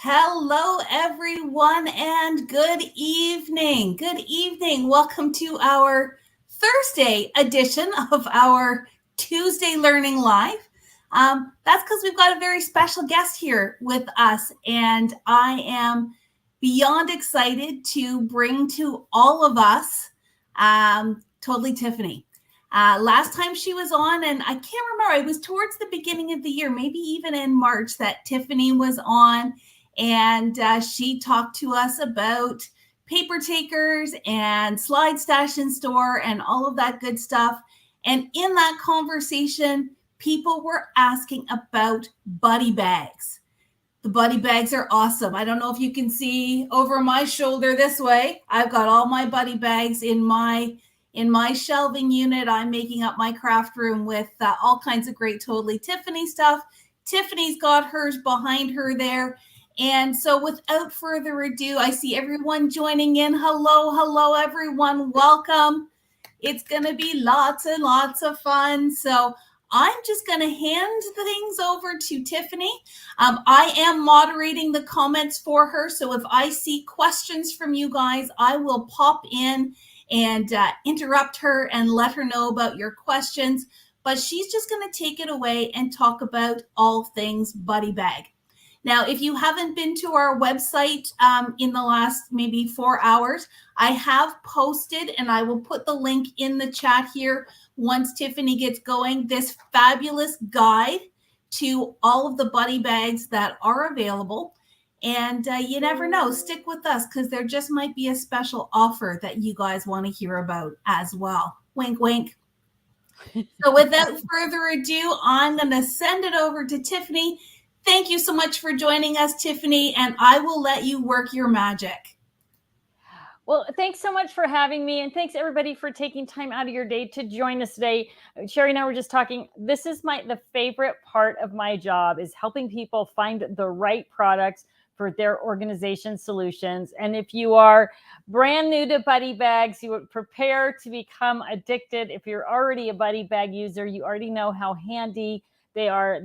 Hello, everyone, and good evening. Good evening. Welcome to our Thursday edition of our Tuesday Learning Live. That's because we've got a very special guest here with us, and I am beyond excited to bring to all of us Totally Tiffany. Last time she was on, and I can't remember, it was towards the beginning of the year, maybe even in March, that Tiffany was on. And she talked to us about paper takers and slide stash in store and all of that good stuff. And in that conversation, people were asking about buddy bags. The buddy bags are awesome. I don't know if you can see over my shoulder this way. I've got all my buddy bags in my shelving unit. I'm making up my craft room with all kinds of great Totally Tiffany stuff. Tiffany's got hers behind her there. And so without further ado, I see everyone joining in. Hello, everyone. Welcome. It's going to be lots and lots of fun. So I'm just going to hand things over to Tiffany. I am moderating the comments for her. So if I see questions from you guys, I will pop in and interrupt her and let her know about your questions. But she's just going to take it away and talk about all things Buddy Bag. Now, if you haven't been to our website in the last maybe 4 hours, I have posted, and I will put the link in the chat here once Tiffany gets going, this fabulous guide to all of the buddy bags that are available. And you never know, stick with us because there just might be a special offer that you guys want to hear about as well. Wink, wink. So without further ado, I'm going to send it over to Tiffany. Thank you so much for joining us, Tiffany, and I will let you work your magic. Well, thanks so much for having me, and thanks everybody for taking time out of your day to join us today. Sherry and I were just talking. This is the favorite part of my job is helping people find the right products for their organization solutions. And if you are brand new to buddy bags, you would prepare to become addicted. If you're already a buddy bag user, you already know how handy they are.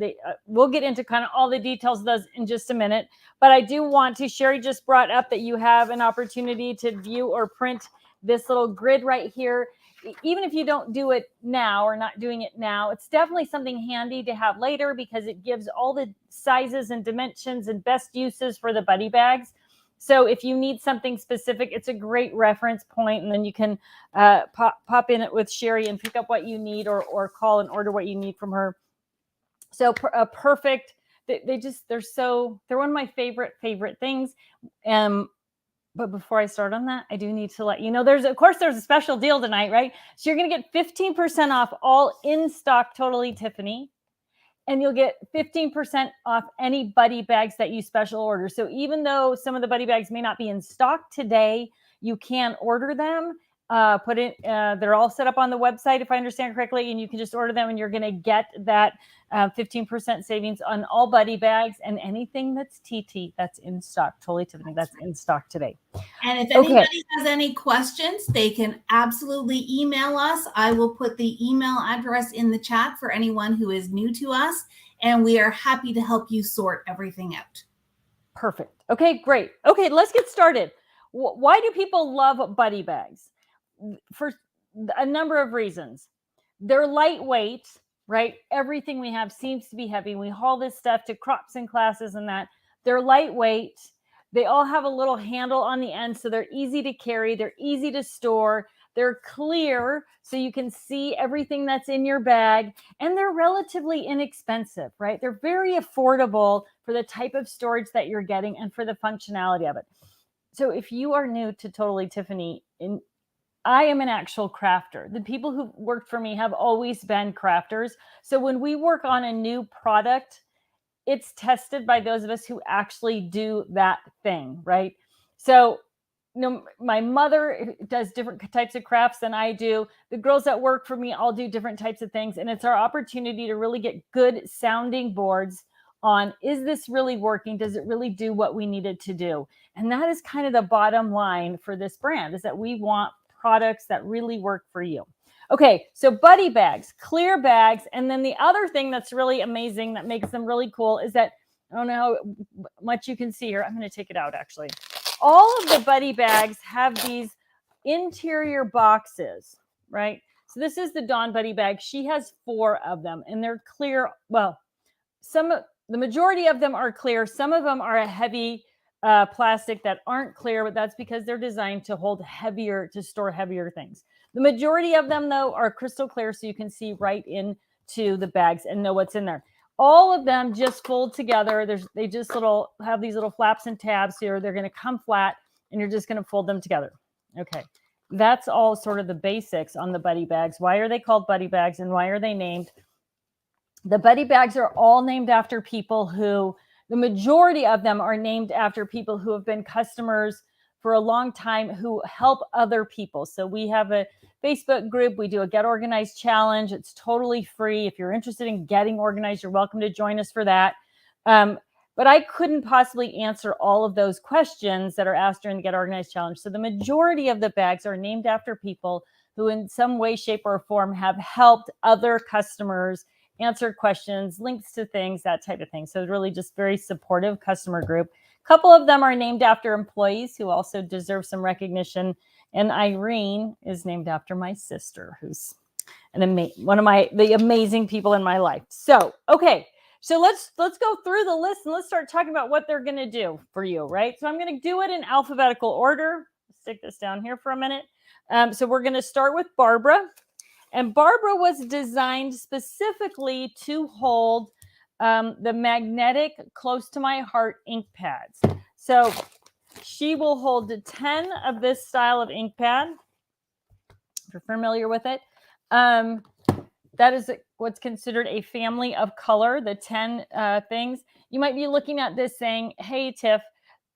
We'll get into kind of all the details of those in just a minute. But I do want to, Sherry just brought up that you have an opportunity to view or print this little grid right here. Even if you don't do it now or not doing it now, it's definitely something handy to have later because it gives all the sizes and dimensions and best uses for the buddy bags. So if you need something specific, it's a great reference point, and then you can pop in it with Sherry and pick up what you need or call and order what you need from her. So perfect. They're one of my favorite things. But before I start on that, I do need to let you know there's a special deal tonight, right? So you're going to get 15% off all in stock Totally Tiffany, and you'll get 15% off any buddy bags that you special order. So even though some of the buddy bags may not be in stock today, you can order them. They're all set up on the website, if I understand correctly, and you can just order them, and you're going to get that 15% savings on all buddy bags and anything that's TT that's in stock. Totally Tiffany, that's in stock today. And if anybody has any questions, they can absolutely email us. I will put the email address in the chat for anyone who is new to us, and we are happy to help you sort everything out. Perfect. Okay, great. Okay, let's get started. Why do people love buddy bags? For a number of reasons. They're lightweight, right? Everything we have seems to be heavy. We haul this stuff to crops and classes and that. They're lightweight. They all have a little handle on the end, so they're easy to carry. They're easy to store. They're clear, so you can see everything that's in your bag. And they're relatively inexpensive, right? They're very affordable for the type of storage that you're getting and for the functionality of it. So if you are new to Totally Tiffany, I am an actual crafter. The people who worked for me have always been crafters. So when we work on a new product, it's tested by those of us who actually do that thing, right? So my mother does different types of crafts than I do. The girls that work for me all do different types of things. And it's our opportunity to really get good sounding boards on, is this really working? Does it really do what we need it to do? And that is kind of the bottom line for this brand, is that we want products that really work for you. Okay, so buddy bags, clear bags. And then the other thing that's really amazing that makes them really cool is that I don't know how much you can see here. I'm going to take it out actually. All of the Buddy bags have these interior boxes, right? So this is the Dawn Buddy bag. She has 4 of them and they're clear. Well, the majority of them are clear. Some of them are a heavy plastic that aren't clear, but that's because they're designed to hold heavier, to store heavier things. The majority of them though are crystal clear, so you can see right into the bags and know what's in there. All of them just fold together. They just have these little flaps and tabs here. They're going to come flat and you're just going to fold them together. Okay. That's all sort of the basics on the Buddy bags. Why are they called Buddy bags and why are they named? The Buddy bags are all named after people who, the majority of them are named after people who have been customers for a long time who help other people. So we have a Facebook group. We do a Get Organized challenge. It's totally free. If you're interested in getting organized, you're welcome to join us for that. But I couldn't possibly answer all of those questions that are asked during the Get Organized challenge. So the majority of the bags are named after people who in some way, shape, or form have helped other customers, answered questions, links to things, that type of thing. So it's really just very supportive customer group. A couple of them are named after employees who also deserve some recognition. And Irene is named after my sister, who's one of the amazing people in my life. So, okay. So let's go through the list and let's start talking about what they're going to do for you, right? So I'm going to do it in alphabetical order. Stick this down here for a minute. So we're going to start with Barbara. And Barbara was designed specifically to hold the magnetic close to my heart ink pads. So she will hold 10 of this style of ink pad, if you're familiar with it. That is what's considered a family of color, the 10 things. You might be looking at this saying, hey, Tiff,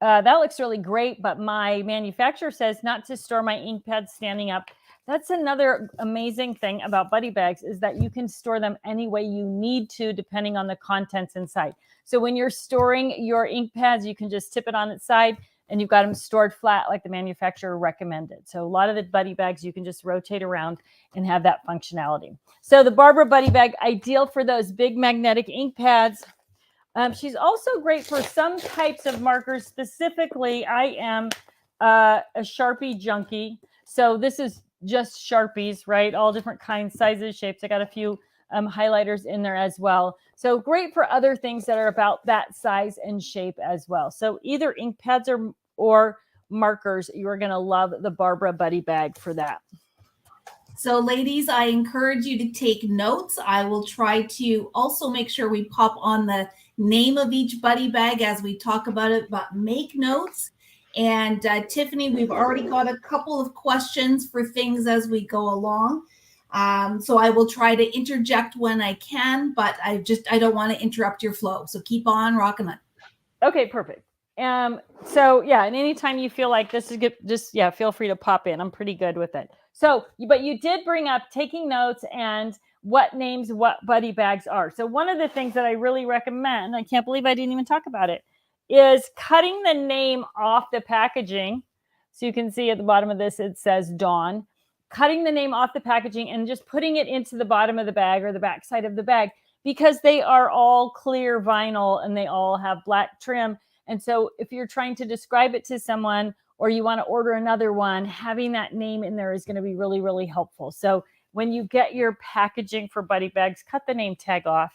that looks really great, but my manufacturer says not to store my ink pads standing up. That's another amazing thing about Buddy bags is that you can store them any way you need to, depending on the contents inside. So when you're storing your ink pads, you can just tip it on its side and you've got them stored flat like the manufacturer recommended. So a lot of the Buddy bags, you can just rotate around and have that functionality. So the Barbara Buddy bag, ideal for those big magnetic ink pads. She's also great for some types of markers. Specifically, I am a Sharpie junkie. So this is just Sharpies, right? All different kinds, sizes, shapes. I got a few highlighters in there as well. So great for other things that are about that size and shape as well. So either ink pads or markers, you are going to love the Barbara Buddy bag for that. So ladies, I encourage you to take notes. I will try to also make sure we pop on the name of each Buddy bag as we talk about it, but make notes. And Tiffany, we've already got a couple of questions for things as we go along. So I will try to interject when I can, but I don't want to interrupt your flow. So keep on rocking it. Okay, perfect. So yeah, and anytime you feel like this is good, just feel free to pop in. I'm pretty good with it. So, but you did bring up taking notes and what names what Buddy bags are. So one of the things that I really recommend, I can't believe I didn't even talk about it, is cutting the name off the packaging. So you can see at the bottom of this, it says Dawn. Cutting the name off the packaging and just putting it into the bottom of the bag or the back side of the bag, because they are all clear vinyl and they all have black trim. And so if you're trying to describe it to someone or you want to order another one, having that name in there is going to be really, really helpful. So when you get your packaging for Buddy bags, cut the name tag off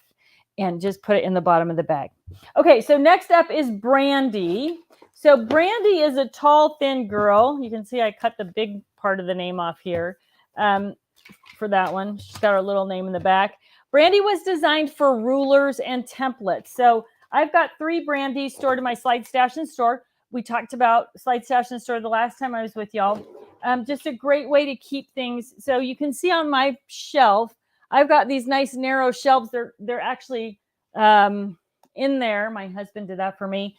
and just put it in the bottom of the bag. Okay, so next up is Brandy. So Brandy is a tall, thin girl. You can see I cut the big part of the name off here for that one. She's got her little name in the back. Brandy was designed for rulers and templates. So I've got 3 Brandy stored in my Slide Stash and Store. We talked about Slide Stash and Store the last time I was with y'all. Just a great way to keep things. So you can see on my shelf, I've got these nice narrow shelves. They're actually in there. My husband did that for me.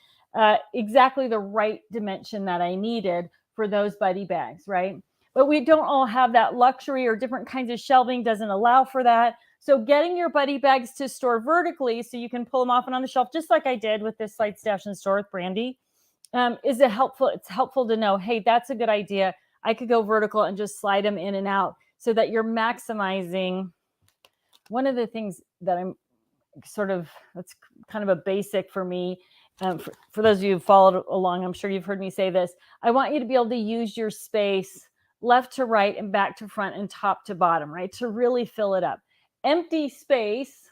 Exactly the right dimension that I needed for those Buddy bags, right? But we don't all have that luxury, or different kinds of shelving doesn't allow for that. So getting your Buddy bags to store vertically so you can pull them off and on the shelf, just like I did with this Slide Stash and Store with Brandy, it's helpful to know, hey, that's a good idea. I could go vertical and just slide them in and out so that you're maximizing. One of the things that that's kind of a basic for me. For those of you who followed along, I'm sure you've heard me say this. I want you to be able to use your space left to right and back to front and top to bottom, right? To really fill it up. Empty space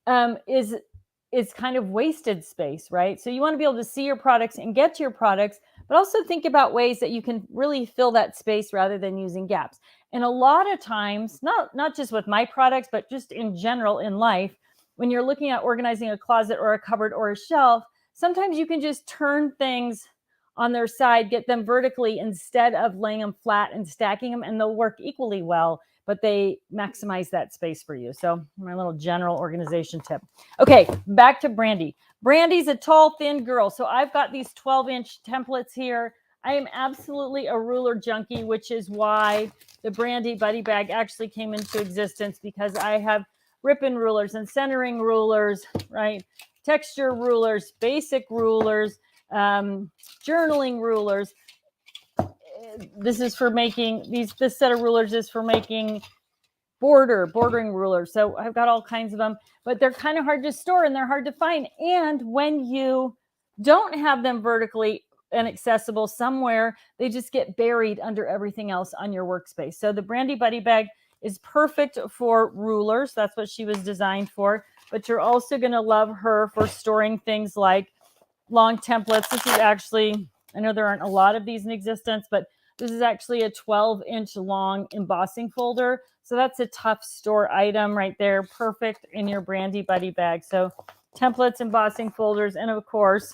is kind of wasted space, right? So you want to be able to see your products and get to your products, but also think about ways that you can really fill that space rather than using gaps. And a lot of times, not just with my products, but just in general in life, when you're looking at organizing a closet or a cupboard or a shelf, sometimes you can just turn things on their side, get them vertically instead of laying them flat and stacking them, and they'll work equally well, but they maximize that space for you. So my little general organization tip. Okay, back to Brandy. Brandy's a tall, thin girl. So I've got these 12-inch templates here. I am absolutely a ruler junkie, which is why the Brandy Buddy Bag actually came into existence, because I have ribbon rulers and centering rulers, right? Texture rulers, basic rulers, journaling rulers. This is for making this set of rulers is for making bordering rulers. So I've got all kinds of them, but they're kind of hard to store and they're hard to find. And when you don't have them vertically and accessible somewhere, they just get buried under everything else on your workspace. So the Brandy Buddy Bag is perfect for rulers. That's what she was designed for. But you're also going to love her for storing things like long templates. This is actually, I know there aren't a lot of these in existence, but this is actually a 12-inch long embossing folder. So that's a tough store item right there. Perfect in your Brandy Buddy Bag. So templates, embossing folders, and of course,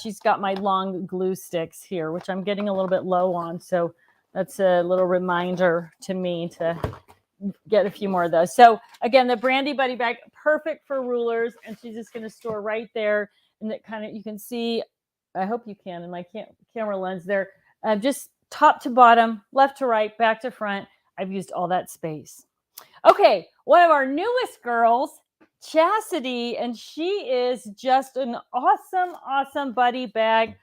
she's got my long glue sticks here, which I'm getting a little bit low on. So that's a little reminder to me to get a few more of those. So again, the Brandy Buddy Bag, perfect for rulers, and she's just going to store right there. And that kind of, you can see, I hope you can in my camera lens there, just top to bottom, left to right, back to front. I've used all that space. Okay, one of our newest girls, Chastity, and she is just an awesome buddy bag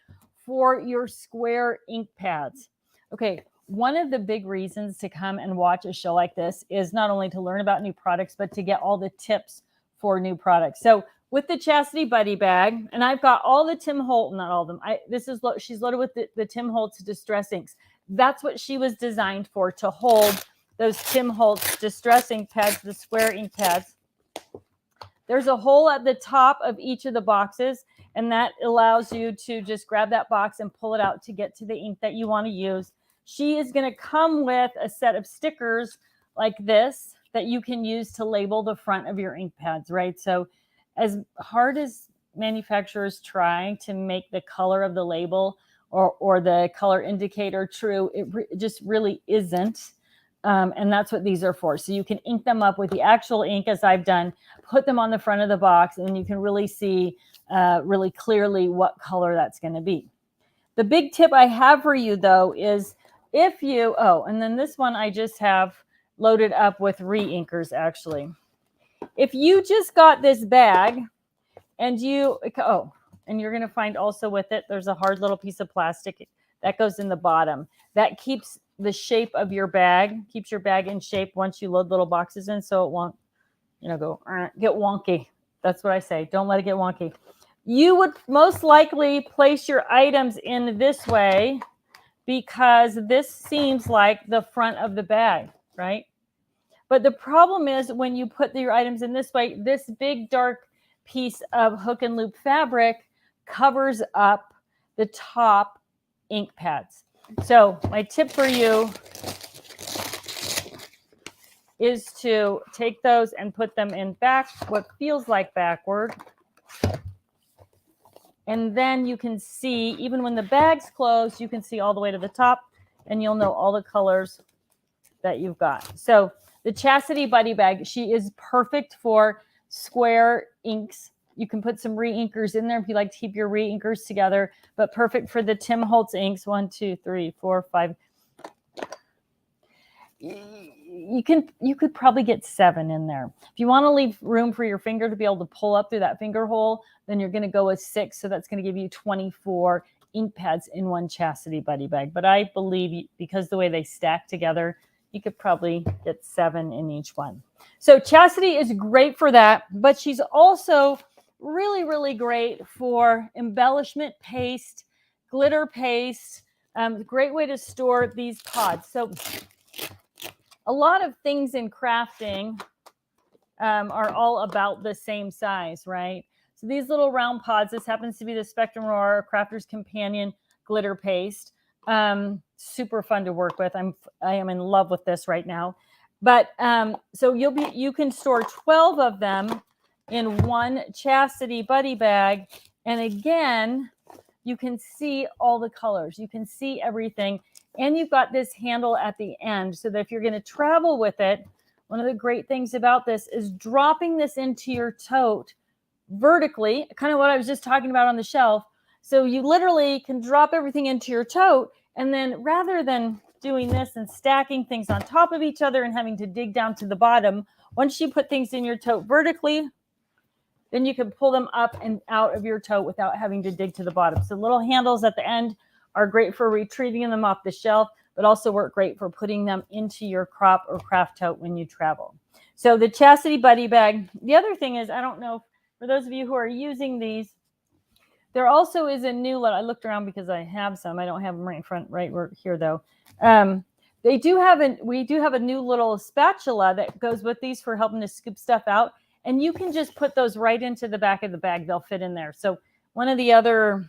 for your square ink pads. Okay, one of the big reasons to come and watch a show like this is not only to learn about new products, but to get all the tips for new products. So with the Chastity Buddy Bag, and I've got all the Tim Holtz, not all of them. She's loaded with the Tim Holtz Distress Inks. That's what she was designed for, to hold those Tim Holtz Distress Ink pads, the square ink pads. There's a hole at the top of each of the boxes, and that allows you to just grab that box and pull it out to get to the ink that you want to use. She is going to come with a set of stickers like this that you can use to label the front of your ink pads, right? So as hard as manufacturers try to make the color of the label or the color indicator true, it just really isn't. And that's what these are for. So you can ink them up with the actual ink, as I've done, put them on the front of the box, and you can really see really clearly what color that's going to be. The big tip I have for you, though, is if you, and then this one I just have loaded up with re-inkers, actually. If you just got this bag and you're going to find also with it, there's a hard little piece of plastic that goes in the bottom. That keeps the shape of your bag, keeps your bag in shape once you load little boxes in, so it won't, get wonky. That's what I say. Don't let it get wonky. You would most likely place your items in this way because this seems like the front of the bag, right? But the problem is when you put your items in this way, this big dark piece of hook and loop fabric covers up the top ink pads. So my tip for you is to take those and put them in what feels like backward. And then you can see, even when the bag's closed, you can see all the way to the top, and you'll know all the colors that you've got. So the Chastity Buddy Bag, she is perfect for square inks. You can put some re-inkers in there if you like to keep your re-inkers together, but perfect for the Tim Holtz inks. 1, 2, 3, 4, 5. You could probably get 7 in there. If you want to leave room for your finger to be able to pull up through that finger hole, then you're going to go with 6. So that's going to give you 24 ink pads in one Chastity Buddy Bag. But I believe because the way they stack together, you could probably get 7 in each one. So Chastity is great for that, but she's also really, really great for embellishment paste, glitter paste. Great way to store these pods. So a lot of things in crafting are all about the same size, right? So these little round pods, this happens to be the Spectrum Aurora Crafter's Companion glitter paste. Super fun to work with. I am in love with this right now. But so you can store 12 of them in one Chastity Buddy Bag. And again, you can see all the colors. You can see everything. And you've got this handle at the end so that if you're going to travel with it, one of the great things about this is dropping this into your tote vertically, kind of what I was just talking about on the shelf. So you literally can drop everything into your tote, and then rather than doing this and stacking things on top of each other and having to dig down to the bottom, once you put things in your tote vertically, then you can pull them up and out of your tote without having to dig to the bottom. So little handles at the end are great for retrieving them off the shelf, but also work great for putting them into your crop or craft tote when you travel. So the Chastity Buddy Bag. The other thing is, I don't know, for those of you who are using these, there also is a new, I looked around because I have some. I don't have them right in front, right here though. We do have a new little spatula that goes with these for helping to scoop stuff out. And you can just put those right into the back of the bag. They'll fit in there. So one of the other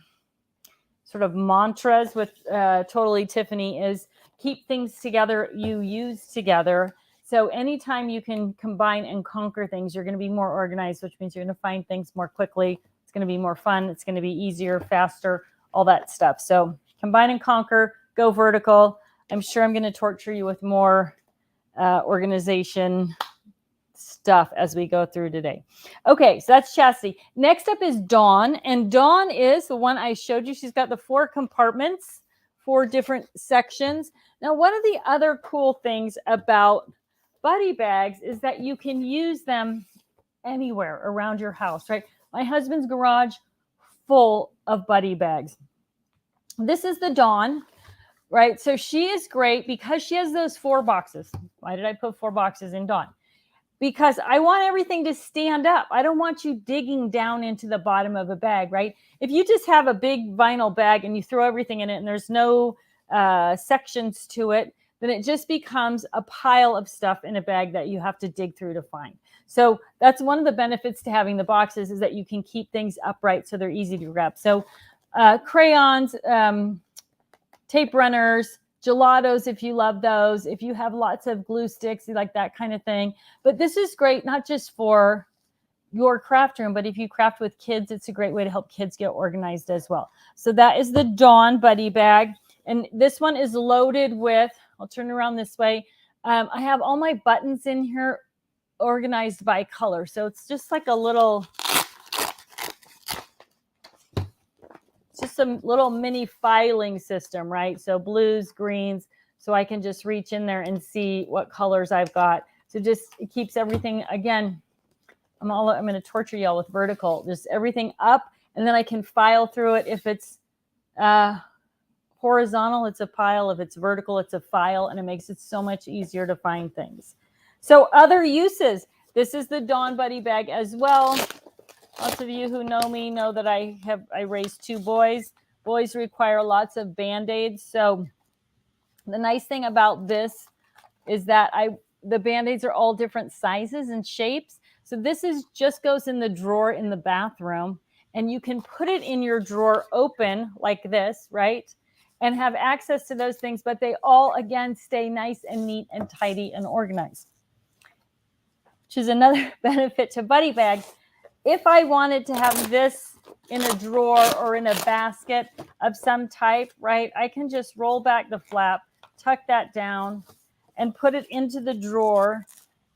sort of mantras with Totally Tiffany is keep things together you use together. So anytime you can combine and conquer things, you're going to be more organized, which means you're going to find things more quickly. It's going to be more fun. It's going to be easier, faster, all that stuff. So combine and conquer, go vertical. I'm sure I'm going to torture you with more organization stuff as we go through today. Okay, so that's Chastity. Next up is Dawn, and Dawn is the one I showed you. She's got the 4 compartments, 4 different sections. Now, one of the other cool things about buddy bags is that you can use them anywhere around your house, right? My husband's garage full of buddy bags. This is the Dawn, right? So she is great because she has those 4 boxes. Why did I put 4 boxes in Dawn? Because I want everything to stand up. I don't want you digging down into the bottom of a bag, right? If you just have a big vinyl bag and you throw everything in it and there's no sections to it, then it just becomes a pile of stuff in a bag that you have to dig through to find. So that's one of the benefits to having the boxes, is that you can keep things upright so they're easy to grab. So crayons, tape runners, gelatos, if you love those, if you have lots of glue sticks, you like that kind of thing. But this is great, not just for your craft room, but if you craft with kids, it's a great way to help kids get organized as well. So that is the Dawn Buddy Bag. And this one is loaded with, I'll turn around this way. I have all my buttons in here organized by color. So it's just like a little, just some little mini filing system, right? So blues, greens, so I can just reach in there and see what colors I've got. So just, it keeps everything, again, I'm going to torture y'all with vertical, just everything up, and then I can file through it. If it's horizontal, it's a pile. If it's vertical, it's a file, and it makes it so much easier to find things. So other uses, this is the Dawn Buddy Bag as well. Lots of you who know me know that I raised 2 boys. Boys require lots of Band-Aids. So the nice thing about this is that the Band-Aids are all different sizes and shapes. So this just goes in the drawer in the bathroom, and you can put it in your drawer open like this, right? And have access to those things, but they all, again, stay nice and neat and tidy and organized, which is another benefit to buddy bags. If I wanted to have this in a drawer or in a basket of some type, right, I can just roll back the flap, tuck that down, and put it into the drawer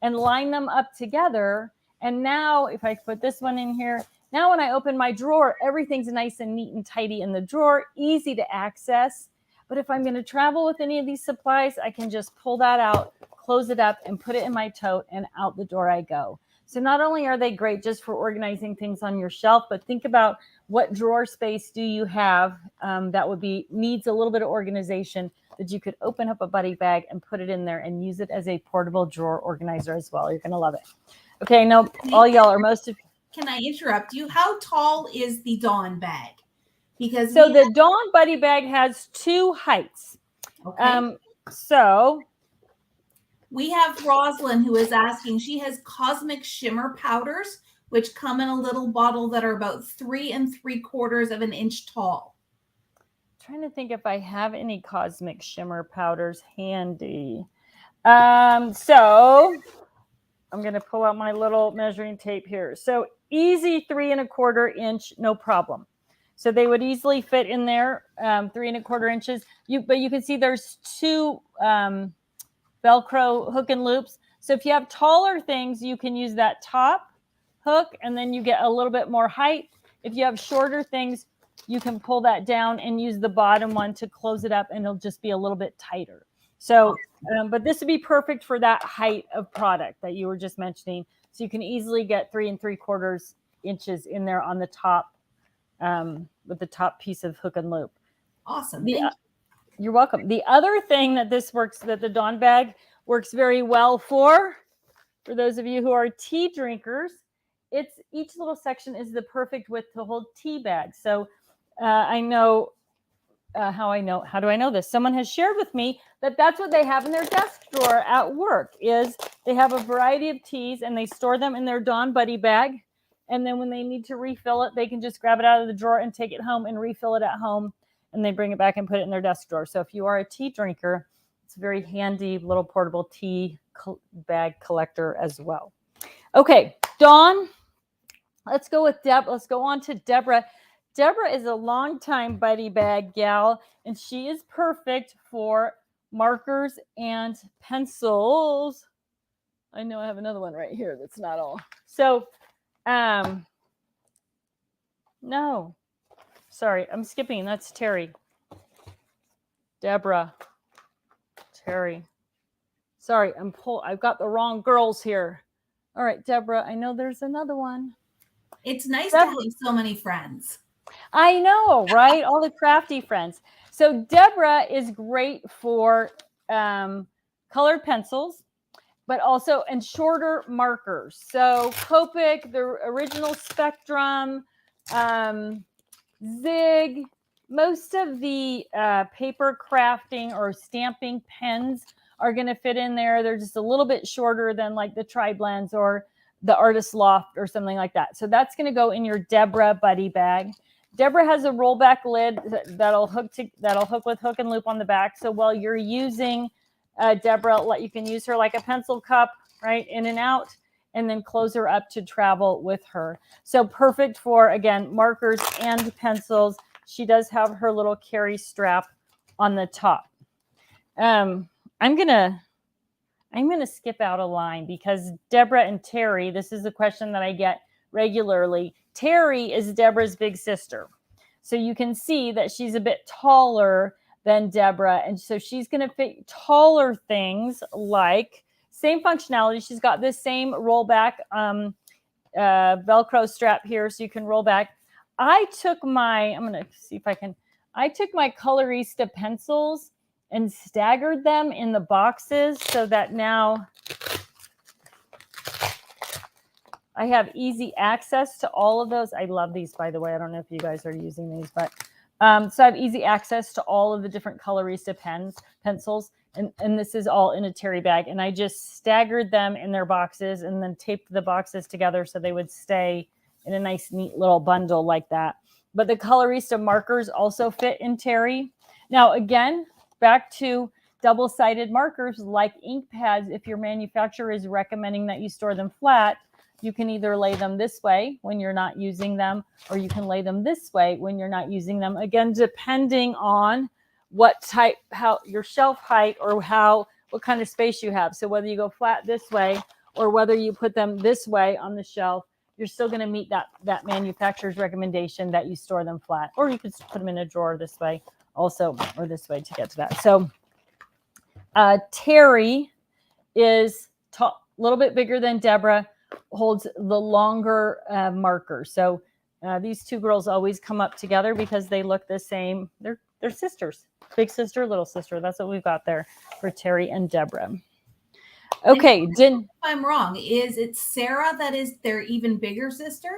and line them up together. And now if I put this one in here, now when I open my drawer, everything's nice and neat and tidy in the drawer, easy to access. But if I'm going to travel with any of these supplies, I can just pull that out, close it up, and put it in my tote, and out the door I go. So not only are they great just for organizing things on your shelf, but think about what drawer space do you have that needs a little bit of organization. that you could open up a buddy bag and put it in there and use it as a portable drawer organizer as well. You're going to love it. Okay, no, all y'all or most of. Can I interrupt you? How tall is the Dawn bag? Because so the Dawn Buddy Bag has 2 heights. Okay. So we have Roslyn who is asking, she has cosmic shimmer powders, which come in a little bottle that are about 3 3/4 of an inch tall. Trying to think if I have any cosmic shimmer powders handy. So I'm going to pull out my little measuring tape here. So easy 3 1/4 inch, no problem. So they would easily fit in there, 3 1/4 inches. But you can see there's 2 Velcro hook and loops. So if you have taller things, you can use that top hook and then you get a little bit more height. If you have shorter things, you can pull that down and use the bottom one to close it up and it'll just be a little bit tighter. So, but this would be perfect for that height of product that you were just mentioning. So you can easily get 3 3/4 inches in there on the top with the top piece of hook and loop. Awesome. You're welcome. The other thing that the Dawn bag works very well for those of you who are tea drinkers, each little section is the perfect width to hold tea bags. So I know how do I know this? Someone has shared with me that that's what they have in their desk drawer at work is they have a variety of teas and they store them in their Dawn Buddy Bag. And then when they need to refill it, they can just grab it out of the drawer and take it home and refill it at home. And they bring it back and put it in their desk drawer. So if you are a tea drinker, it's a very handy little portable tea bag collector as well. Okay, Dawn, let's go with Deb. Let's go on to Deborah. Deborah is a longtime Buddy Bag gal, and she is perfect for markers and pencils. I know I have another one right here that's not all. So, no. Sorry, I'm skipping. That's Terry. Deborah. Terry. Sorry, I've got the wrong girls here. All right, Deborah, I know there's another one. It's nice to have so many friends. I know, right? All the crafty friends. So Deborah is great for colored pencils, but also and shorter markers. So Copic, the original Spectrum, Zig, most of the paper crafting or stamping pens are going to fit in there. They're just a little bit shorter than like the Tri-Blends or the Artist Loft or something like that. So that's going to go in your Deborah Buddy Bag. Deborah has a rollback lid that'll hook with hook and loop on the back. So while you're using Deborah, you can use her like a pencil cup, right, in and out, and then close her up to travel with her. So perfect for, again, markers and pencils. She does have her little carry strap on the top. I'm gonna skip out a line because Deborah and Terry, this is a question that I get regularly. Terry is Deborah's big sister. So you can see that she's a bit taller than Deborah. And so she's going to fit taller things like same functionality. She's got this same rollback Velcro strap here so you can roll back. I took my Colorista pencils and staggered them in the boxes so that now I have easy access to all of those. I love these, by the way. I don't know if you guys are using these, but so I have easy access to all of the different Colorista pencils. And this is all in a Terry bag. And I just staggered them in their boxes and then taped the boxes together so they would stay in a nice, neat little bundle like that. But the Colorista markers also fit in Terry. Now, again, back to double-sided markers like ink pads. If your manufacturer is recommending that you store them flat, you can either lay them this way when you're not using them, or you can lay them this way when you're not using them. Again, depending on what type, how your shelf height, or what kind of space you have. So whether you go flat this way or whether you put them this way on the shelf, you're still going to meet that manufacturer's recommendation that you store them flat, or you could put them in a drawer this way also, or this way to get to that. So Terry is a little bit bigger than Deborah, holds the longer marker. So these two girls always come up together because they look the same. They're They're sisters, big sister, little sister. That's what we've got there for Terry and Deborah. Okay, if I'm wrong, is it Sara that is their even bigger sister?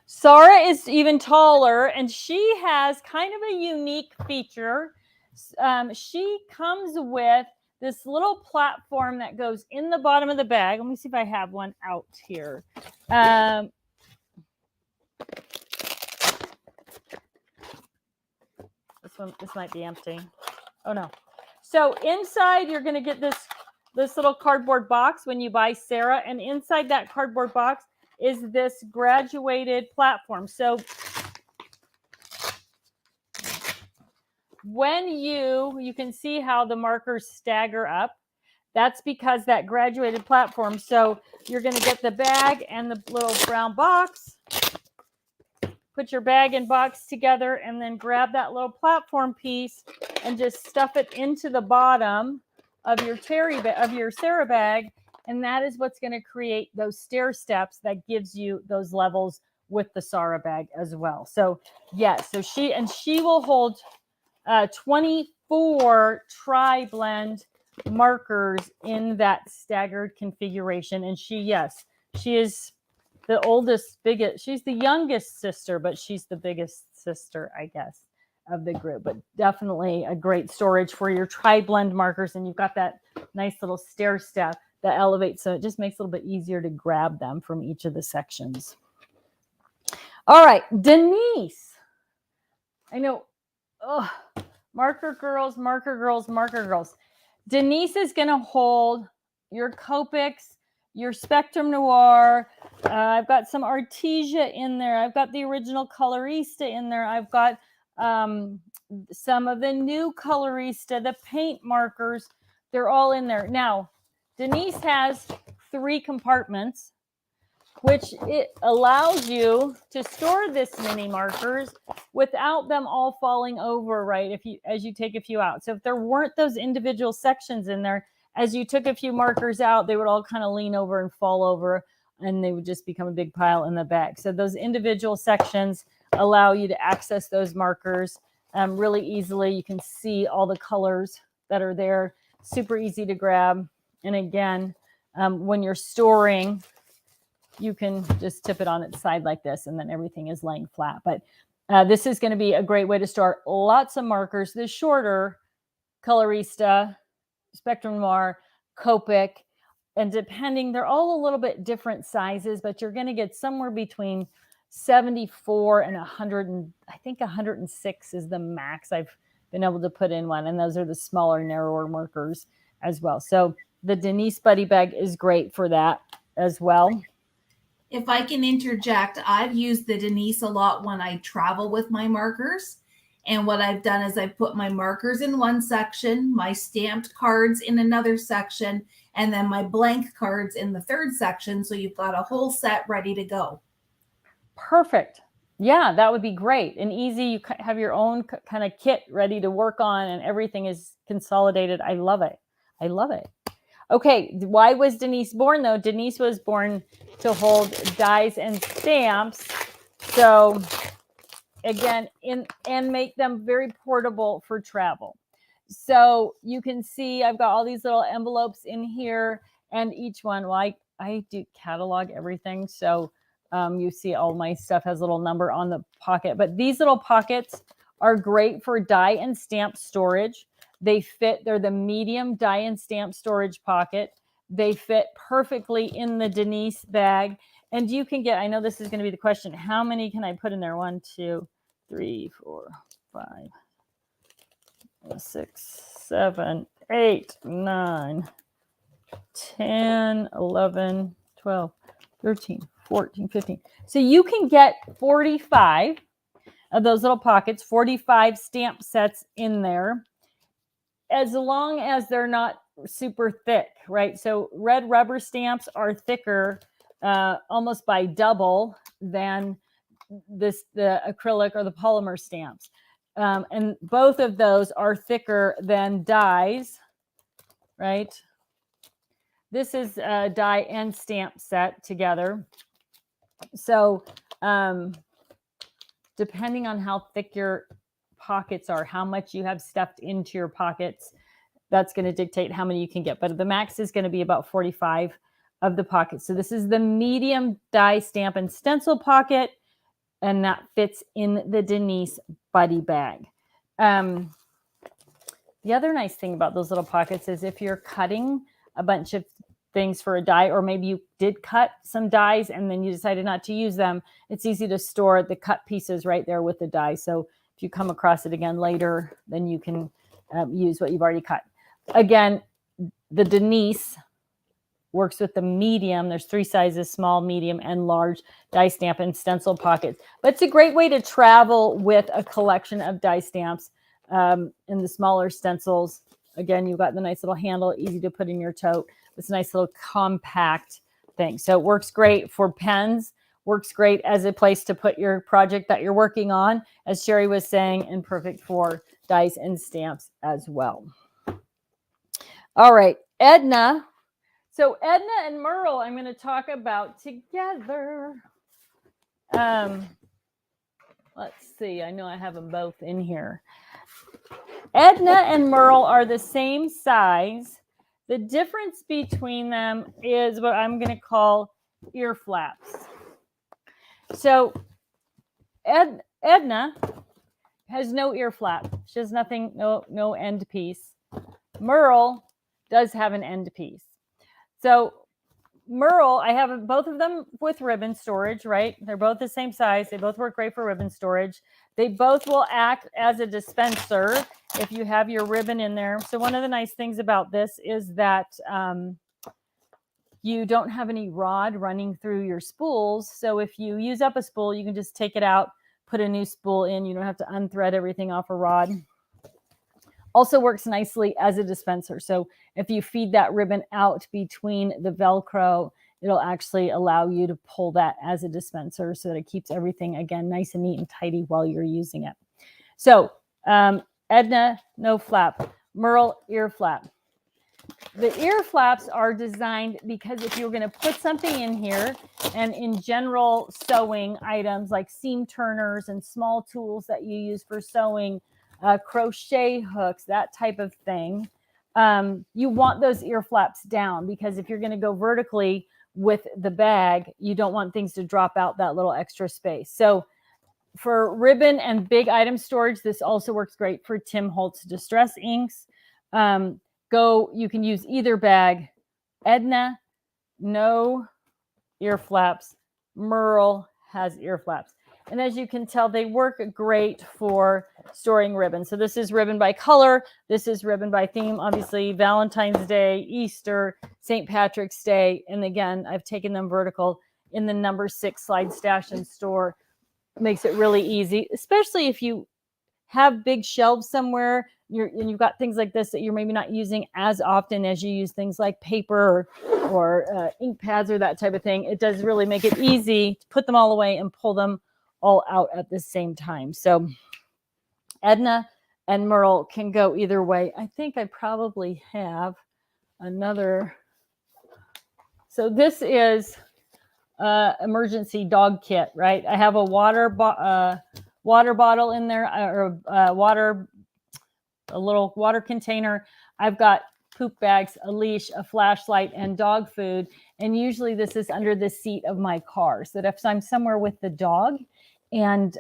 Sara is even taller, and she has kind of a unique feature. She comes with this little platform that goes in the bottom of the bag. Let me see if I have one out here. This might be empty. Oh no. So inside you're going to get this little cardboard box when you buy Sara, and inside that cardboard box is this graduated platform. So when you can see how the markers stagger up. That's because that graduated platform. So you're going to get the bag and the little brown box, put your bag and box together, and then grab that little platform piece and just stuff it into the bottom of your Sara bag. And that is what's going to create those stair steps that gives you those levels with the Sara bag as well. So yes, so she will hold 24 tri-blend markers in that staggered configuration. And she is the biggest, she's the youngest sister, but she's the biggest sister, I guess, of the group. But definitely a great storage for your tri-blend markers. And you've got that nice little stair step that elevates, so it just makes it a little bit easier to grab them from each of the sections. All right, Denise. I know, marker girls. Denise is going to hold your Copics, your Spectrum Noir. I've got some Artesia in there. I've got the original Colorista in there. I've got some of the new Colorista, the paint markers. They're all in there. Now, Denise has 3 compartments, which it allows you to store this mini markers without them all falling over, right? As you take a few out. So if there weren't those individual sections in there, as you took a few markers out, they would all kind of lean over and fall over, and they would just become a big pile in the bag. So those individual sections allow you to access those markers really easily. You can see all the colors that are there, super easy to grab. And again, when you're storing, you can just tip it on its side like this, and then everything is laying flat. But this is going to be a great way to store lots of markers. The shorter Colorista, Spectrum Noir, Copic, and depending, they're all a little bit different sizes, but you're going to get somewhere between 74 and 100, and I think 106 is the max I've been able to put in one. And those are the smaller, narrower markers as well. So the Denise Buddy Bag is great for that as well. If I can interject, I've used the Denise a lot when I travel with my markers. And what I've done is I've put my markers in one section, my stamped cards in another section, and then my blank cards in the third section. So you've got a whole set ready to go. Perfect. Yeah, that would be great and easy. You have your own kind of kit ready to work on, and everything is consolidated. I love it. I love it. Okay, why was Denise born, though? Denise was born to hold dies and stamps. So again, and make them very portable for travel. So you can see I've got all these little envelopes in here, and each one, well, I do catalog everything. So you see all my stuff has a little number on the pocket, but these little pockets are great for die and stamp storage. They're the medium die and stamp storage pocket. They fit perfectly in the Denise bag. And you can get, I know this is going to be the question, how many can I put in there? 1, 2, 3, 4, 5, 6, 7, 8, 9, 10, 11, 12, 13, 14, 15. So you can get 45 of those little pockets, 45 stamp sets in there, as long as they're not super thick, right? So red rubber stamps are thicker, almost by double than the acrylic or the polymer stamps. And both of those are thicker than dies, right? This is a die and stamp set together. So depending on how thick your pockets are, how much you have stuffed into your pockets. That's going to dictate how many you can get. But the max is going to be about 45 of the pockets. So this is the medium die stamp and stencil pocket, and that fits in the Denise Buddy Bag. The other nice thing about those little pockets is if you're cutting a bunch of things for a die, or maybe you did cut some dies and then you decided not to use them, it's easy to store the cut pieces right there with the die. So if you come across it again later, then you can use what you've already cut. Again, the Denise works with the medium. There's 3 sizes, small, medium, and large die stamp and stencil pockets. But it's a great way to travel with a collection of die stamps in the smaller stencils. Again, you've got the nice little handle, easy to put in your tote. It's a nice little compact thing. So it works great for pens, works great as a place to put your project that you're working on, as Sherry was saying, and perfect for dies and stamps as well. All right, Edna. So Edna and Merle, I'm going to talk about together. Let's see. I know I have them both in here. Edna and Merle are the same size. The difference between them is what I'm going to call ear flaps. So Edna has no ear flap. She has nothing, no end piece. Merle does have an end piece. So Merle, I have both of them with ribbon storage, right? They're both the same size. They both work great for ribbon storage. They both will act as a dispenser if you have your ribbon in there. So one of the nice things about this is that you don't have any rod running through your spools. So if you use up a spool, you can just take it out, put a new spool in. You don't have to unthread everything off a rod. Also works nicely as a dispenser. So if you feed that ribbon out between the Velcro, it'll actually allow you to pull that as a dispenser so that it keeps everything, again, nice and neat and tidy while you're using it. So Edna, no flap. Merle, ear flap. The ear flaps are designed because if you're going to put something in here, and in general sewing items like seam turners and small tools that you use for sewing, crochet hooks, that type of thing, you want those ear flaps down, because if you're going to go vertically with the bag, you don't want things to drop out that little extra space. So for ribbon and big item storage, this also works great for Tim Holtz Distress inks. You can use either bag. Edna, no ear flaps. Merle has ear flaps. And as you can tell, they work great for storing ribbon. So this is ribbon by color. This is ribbon by theme. Obviously, Valentine's Day, Easter, St. Patrick's Day. And again, I've taken them vertical in the number 6 slide stash and store. Makes it really easy, especially if you have big shelves somewhere and you've got things like this that you're maybe not using as often as you use things like paper or ink pads or that type of thing. It does really make it easy to put them all away and pull them all out at the same time. So Edna and Merle can go either way. I think I probably have another. So this is emergency dog kit, right? I have a water bottle in there, or a little water container. I've got poop bags, a leash, a flashlight, and dog food. And usually this is under the seat of my car, so that if I'm somewhere with the dog and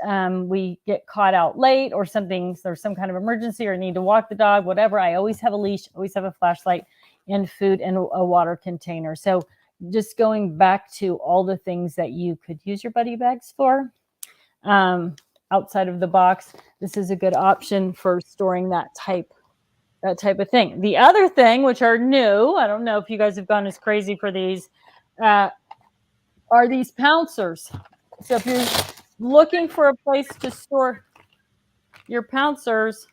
we get caught out late or something, there's some kind of emergency or need to walk the dog, whatever, I always have a leash, always have a flashlight and food and a water container. So just going back to all the things that you could use your buddy bags for outside of the box, this is a good option for storing that type of thing. The other thing, which are new, I don't know if you guys have gone as crazy for these, are these Pouncers. So if you're looking for a place to store your Pouncers,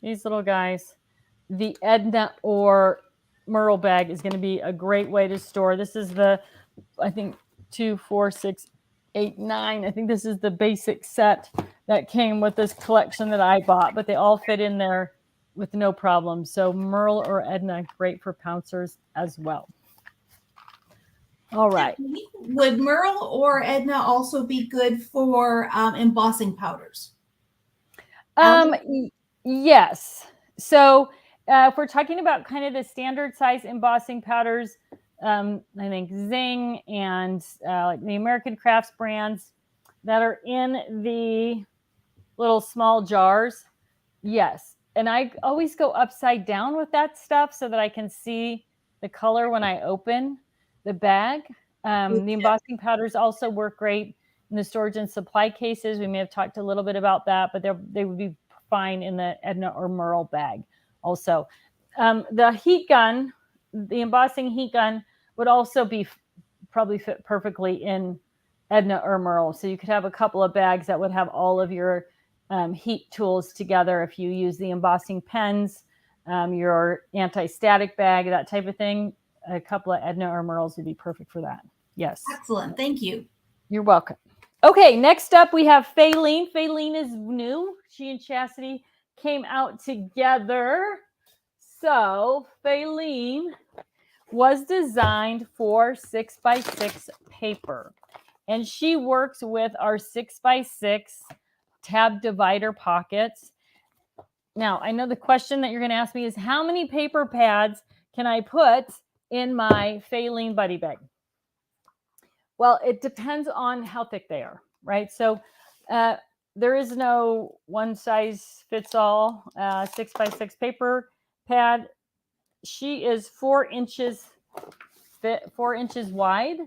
these little guys, the Edna or Merle bag is going to be a great way to store. This is the, I think, 2, 4, 6, 8, 9. I think this is the basic set that came with this collection that I bought, but they all fit in there with no problem. So Merle or Edna, great for Pouncers as well. All right. Would Merle or Edna also be good for embossing powders? Yes. So if we're talking about kind of the standard size embossing powders, I think Zing and like the American Crafts brands that are in the little small jars. Yes. And I always go upside down with that stuff so that I can see the color when I open the bag. The embossing powders also work great in the storage and supply cases. We may have talked a little bit about that, but they would be fine in the Edna or Merle bag also. The heat gun, the embossing heat gun would also be probably fit perfectly in Edna or Merle. So you could have a couple of bags that would have all of your heat tools together. If you use the embossing pens, your anti-static bag, that type of thing, a couple of Edna or Merles would be perfect for that. Yes. Excellent. Thank you. You're welcome. Okay, next up we have Feline. Feline is new. She and Chastity came out together. So Feline was designed for 6x6 paper. And she works with our 6x6 tab divider pockets. Now, I know the question that you're going to ask me is how many paper pads can I put in my Feline Buddy Bag? Well, it depends on how thick they are, right? So there is no one size fits all 6x6 paper pad. She is 4 inches wide.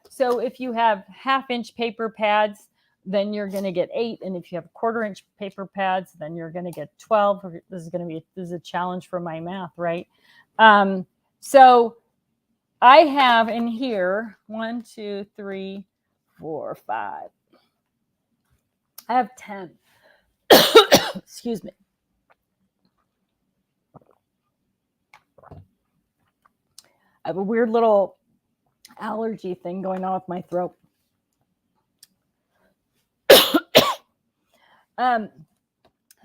So if you have 1/2 inch paper pads, then you're going to get 8. And if you have 1/4 inch paper pads, then you're going to get 12. This is a challenge for my math, right? So I have in here 1, 2, 3, 4, 5. I have 10. Excuse me. I have a weird little allergy thing going on with my throat.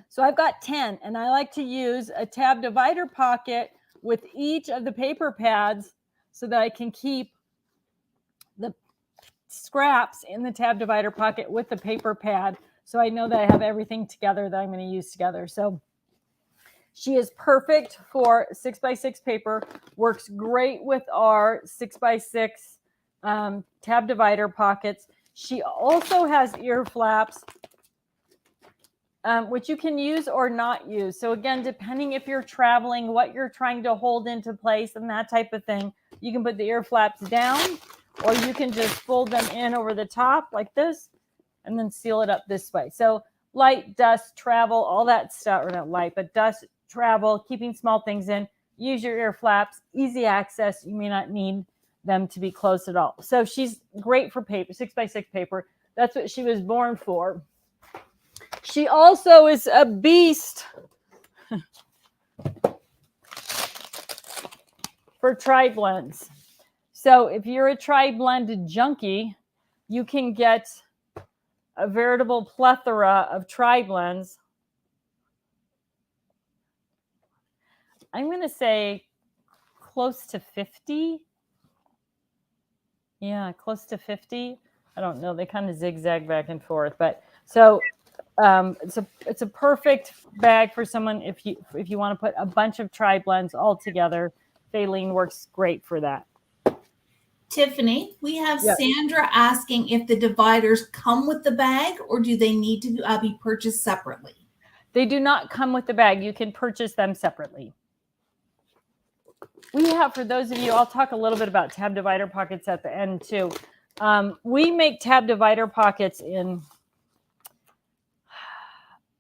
So I've got 10, and I like to use a tab divider pocket with each of the paper pads so that I can keep the scraps in the tab divider pocket with the paper pad. So I know that I have everything together that I'm going to use together. So she is perfect for 6x6 paper, works great with our 6x6 tab divider pockets. She also has ear flaps, which you can use or not use. So again, depending if you're traveling, what you're trying to hold into place and that type of thing, you can put the ear flaps down, or you can just fold them in over the top like this and then seal it up this way. So light, dust, travel, all that stuff, or not light, but dust, travel, keeping small things in, use your ear flaps, easy access. You may not need them to be closed at all. So she's great for paper, 6x6 paper. That's what she was born for. She also is a beast for tri-blends. So if you're a tri-blend junkie, you can get a veritable plethora of tri-blends. I'm going to say close to 50. Yeah, close to 50. I don't know. They kind of zigzag back and forth, but so it's a perfect bag for someone if you want to put a bunch of tri-blends all together. Feline works great for that. Tiffany, we have Sandra asking if the dividers come with the bag or do they need to be purchased separately? They do not come with the bag. You can purchase them separately. We have, for those of you, I'll talk a little bit about tab divider pockets at the end too. We make tab divider pockets in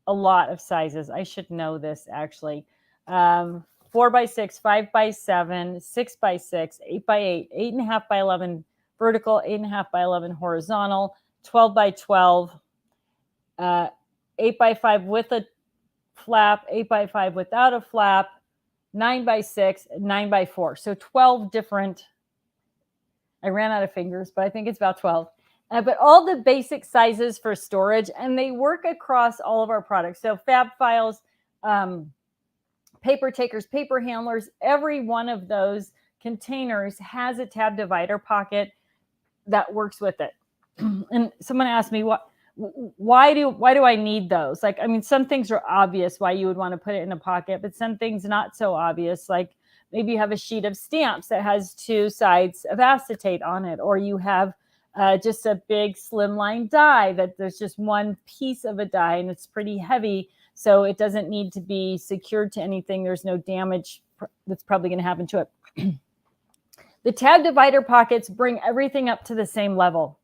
a lot of sizes. I should know this actually. 4x6, 5x7, 6x6, 8x8, 8.5 by 11 vertical, 8.5 by 11 horizontal, 12x12, 8x5 with a flap, 8x5 without a flap, 9x6, 9x4. So 12 different, I ran out of fingers, but I think it's about 12. But all the basic sizes for storage, and they work across all of our products. So fab files, paper takers, paper handlers, every one of those containers has a tab divider pocket that works with it. And someone asked me, why do I need those? Like, I mean, some things are obvious why you would want to put it in a pocket, but some things not so obvious. Like maybe you have a sheet of stamps that has 2 sides of acetate on it, or you have just a big slimline die that there's just one piece of a die and it's pretty heavy. So it doesn't need to be secured to anything. There's no damage that's probably going to happen to it. The tab divider pockets bring everything up to the same level.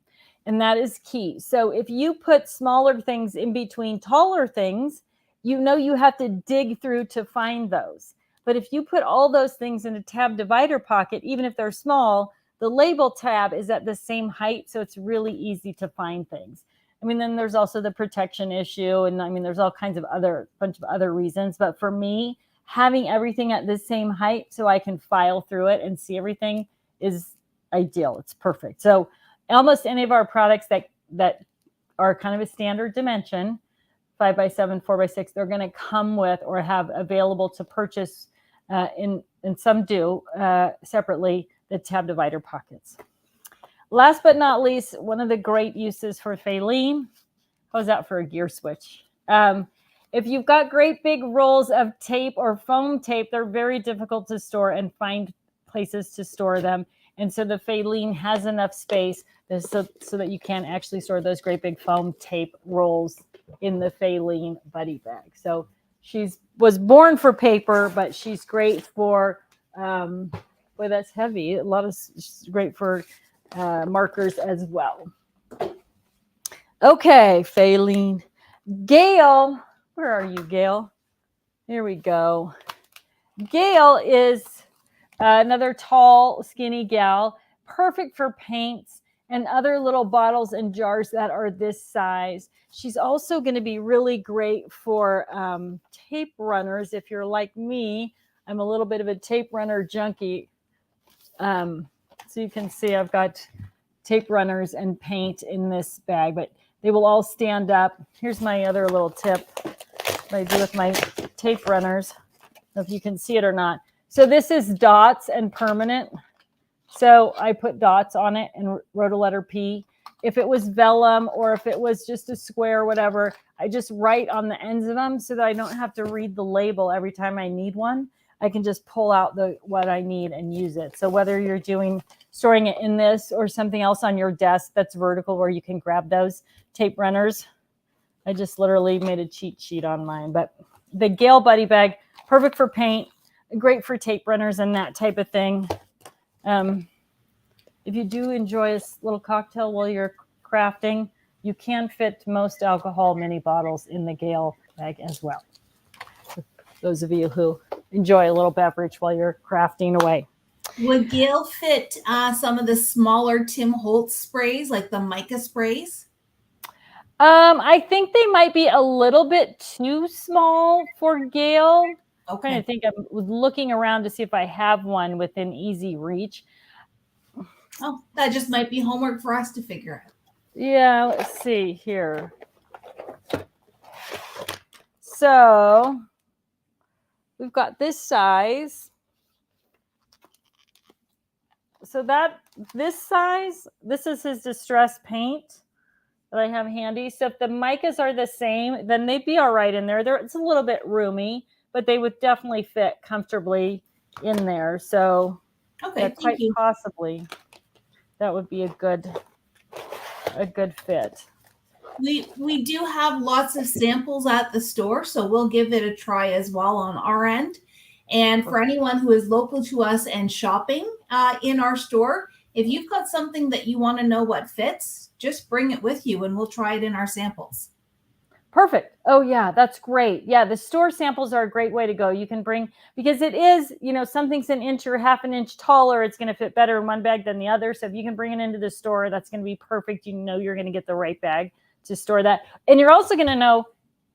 And that is key. So if you put smaller things in between taller things, you know you have to dig through to find those. But if you put all those things in a tab divider pocket, even if they're small, the label tab is at the same height. So it's really easy to find things. I mean, then there's also the protection issue. And I mean, there's all kinds of bunch of other reasons. But for me, having everything at the same height so I can file through it and see everything is ideal. It's perfect. So almost any of our products that are kind of a standard dimension, 5x7, 4x6, they're going to come with or have available to purchase and some do separately, the tab divider pockets. Last but not least, one of the great uses for Feline. How's that for a gear switch? If you've got great big rolls of tape or foam tape, they're very difficult to store and find places to store them. And so the Feline has enough space so that you can actually store those great big foam tape rolls in the Feline Buddy Bag. So was born for paper, but she's great for, boy, that's heavy. She's great for markers as well. Okay, Feline. Gale, where are you, Gale? Here we go. Gale is another tall, skinny gal, perfect for paints and other little bottles and jars that are this size. She's also going to be really great for tape runners. If you're like me, I'm a little bit of a tape runner junkie. So you can see I've got tape runners and paint in this bag, but they will all stand up. Here's my other little tip that I do with my tape runners. I don't know if you can see it or not. So this is dots and permanent. So I put dots on it and wrote a letter P. If it was vellum or if it was just a square or whatever, I just write on the ends of them so that I don't have to read the label every time I need one. I can just pull out what I need and use it. So whether you're storing it in this or something else on your desk that's vertical where you can grab those tape runners, I just literally made a cheat sheet on mine. But the Gale Buddy Bag, perfect for paint, great for tape runners and that type of thing. If you do enjoy a little cocktail while you're crafting, you can fit most alcohol mini bottles in the Gale bag as well. For those of you who enjoy a little beverage while you're crafting away. Would Gale fit some of the smaller Tim Holtz sprays, like the mica sprays? I think they might be a little bit too small for Gale. Okay. I'm trying to think. I'm looking around to see if I have one within easy reach. Oh, that just might be homework for us to figure out. Yeah, let's see here. So we've got this size. So this size, this is his distress paint that I have handy. So if the micas are the same, then they'd be all right in there. It's a little bit roomy, but they would definitely fit comfortably in there. So okay, quite possibly that would be a good fit. We do have lots of samples at the store, so we'll give it a try as well on our end. And for anyone who is local to us and shopping in our store, if you've got something that you want to know what fits, just bring it with you and we'll try it in our samples. Perfect. Oh yeah, that's great. Yeah, the store samples are a great way to go. You can bring, because it is, something's an inch or half an inch taller, it's going to fit better in one bag than the other. So if you can bring it into the store, that's going to be perfect. You're going to get the right bag to store that. And you're also going to know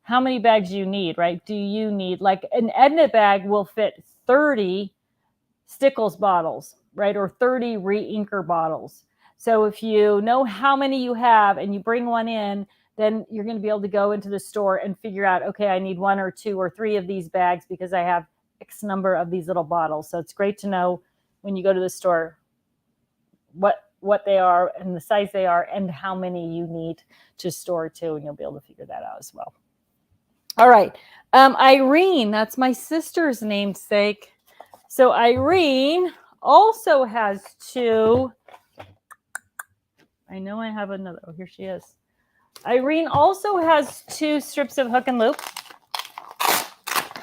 how many bags you need, right? Do you need, like an Edna bag will fit 30 Stickles bottles, right? Or 30 re-inker bottles. So if you know how many you have and you bring one in, then you're going to be able to go into the store and figure out, okay, I need 1 or 2 or 3 of these bags because I have X number of these little bottles. So it's great to know when you go to the store what what they are and the size they are and how many you need to store too, and you'll be able to figure that out as well. All right. Irene, that's my sister's namesake. So Irene also has two. I know I have another. Oh, here she is. Irene also has two strips of hook and loop.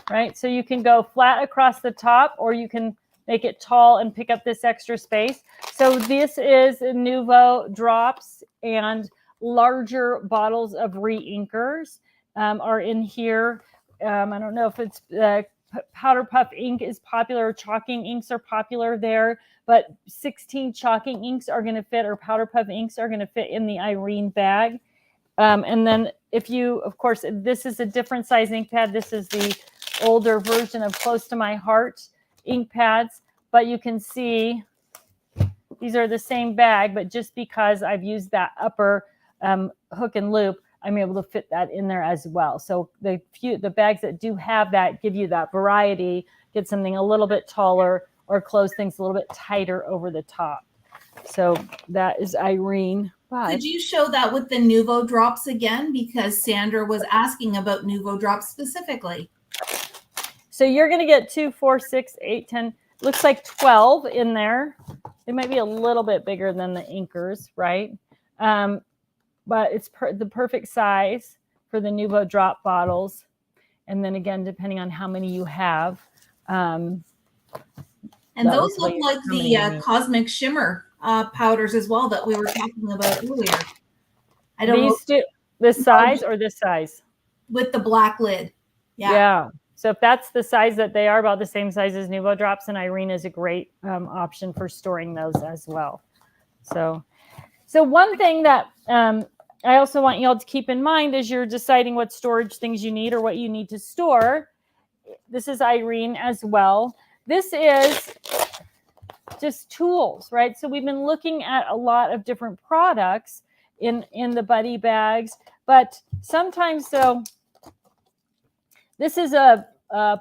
Right? So you can go flat across the top, or you can make it tall and pick up this extra space. So this is Nuvo Drops, and larger bottles of re-inkers are in here. I don't know if it's powder puff ink is popular, chalking inks are popular there, but 16 chalking inks are going to fit, or powder puff inks are going to fit in the Irene bag. And then if you, of course, this is a different size ink pad. This is the older version of Close to My Heart ink pads, but you can see these are the same bag, but just because I've used that upper hook and loop, I'm able to fit that in there as well. So the bags that do have that give you that variety, get something a little bit taller or close things a little bit tighter over the top. So that is Irene. Could you show that with the Nuvo Drops again? Because Sandra was asking about Nuvo Drops specifically. So you're going to get 2, 4, 6, 8, 10, looks like 12 in there. It might be a little bit bigger than the inkers, right? But it's the perfect size for the Nuvo drop bottles. And then again, depending on how many you have. And those look like the Cosmic Shimmer powders as well that we were talking about earlier. I don't know. This size or this size? With the black lid. Yeah. So if that's the size that they are, about the same size as Nuvo Drops, and Irene is a great option for storing those as well. So one thing that I also want you all to keep in mind as you're deciding what storage things you need or what you need to store, this is Irene as well. This is just tools, right? So we've been looking at a lot of different products in the Buddy bags, but sometimes, so this is a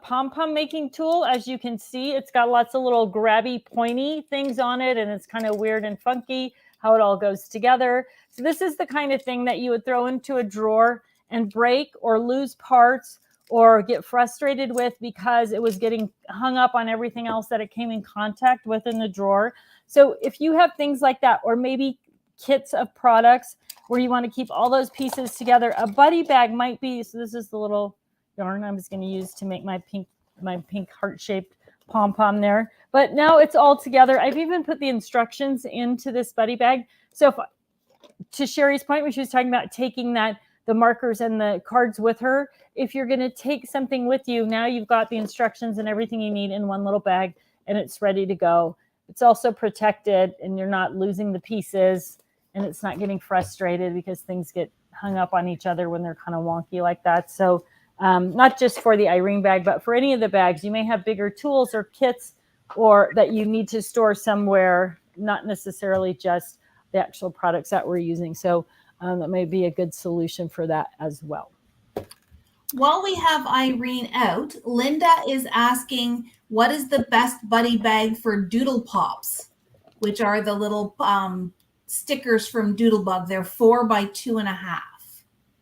pom-pom making tool. As you can see, it's got lots of little grabby, pointy things on it, and it's kind of weird and funky how it all goes together. So this is the kind of thing that you would throw into a drawer and break or lose parts or get frustrated with because it was getting hung up on everything else that it came in contact with in the drawer. So if you have things like that, or maybe kits of products where you want to keep all those pieces together, a Buddy bag might be, so this is the little yarn I was going to use to make my pink heart-shaped pom-pom there. But now it's all together. I've even put the instructions into this Buddy bag. So to Sherry's point, when she was talking about taking the markers and the cards with her, if you're going to take something with you, now you've got the instructions and everything you need in one little bag, and it's ready to go. It's also protected, and you're not losing the pieces, and it's not getting frustrated because things get hung up on each other when they're kind of wonky like that. So not just for the Irene bag, but for any of the bags, you may have bigger tools or kits or that you need to store somewhere, not necessarily just the actual products that we're using. So that may be a good solution for that as well. While we have Irene out, Linda is asking, what is the best Buddy bag for Doodle Pops, which are the little stickers from Doodlebug? They're 4 by 2.5.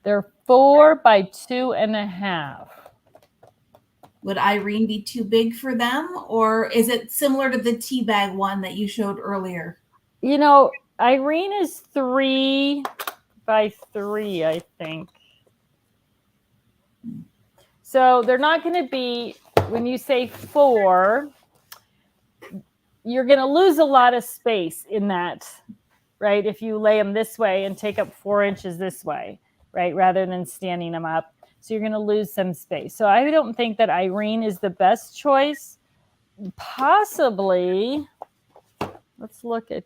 They're 4 by 2.5. Would Irene be too big for them, or is it similar to the tea bag one that you showed earlier? You know, Irene is 3 by 3, I think. So they're not going to be, when you say 4, you're going to lose a lot of space in that, right? If you lay them this way and take up 4 inches this way, right? Rather than standing them up. So you're going to lose some space. So I don't think that Irene is the best choice. Possibly, let's look at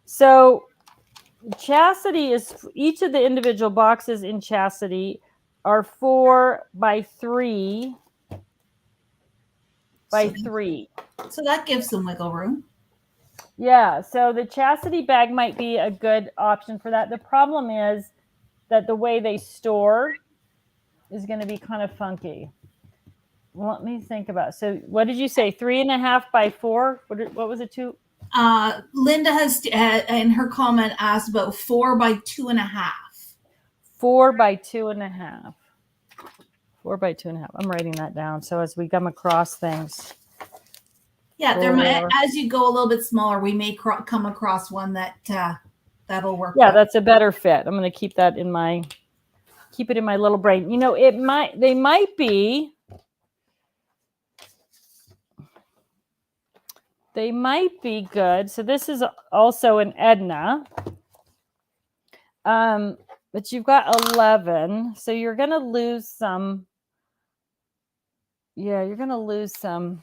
so Chastity is, each of the individual boxes in Chastity are 4 by 3 by 3. So that gives some wiggle room. Yeah, so the Chastity bag might be a good option for that. The problem is that the way they store is going to be kind of funky. let me think about it. So what did you say? 3.5 by 4? What was it? 2? Linda has in her comment asked about 4 by 2.5. 4 by 2.5. 4 by 2.5. I'm writing that down. So as we come across things. Yeah, there might, as you go a little bit smaller, we may come across one that that'll work. Yeah, that's a better fit. I'm going to keep it in my little brain. You know, they might be good. So this is also an Edna. But you've got 11, so you're going to lose some. Yeah, you're going to lose some.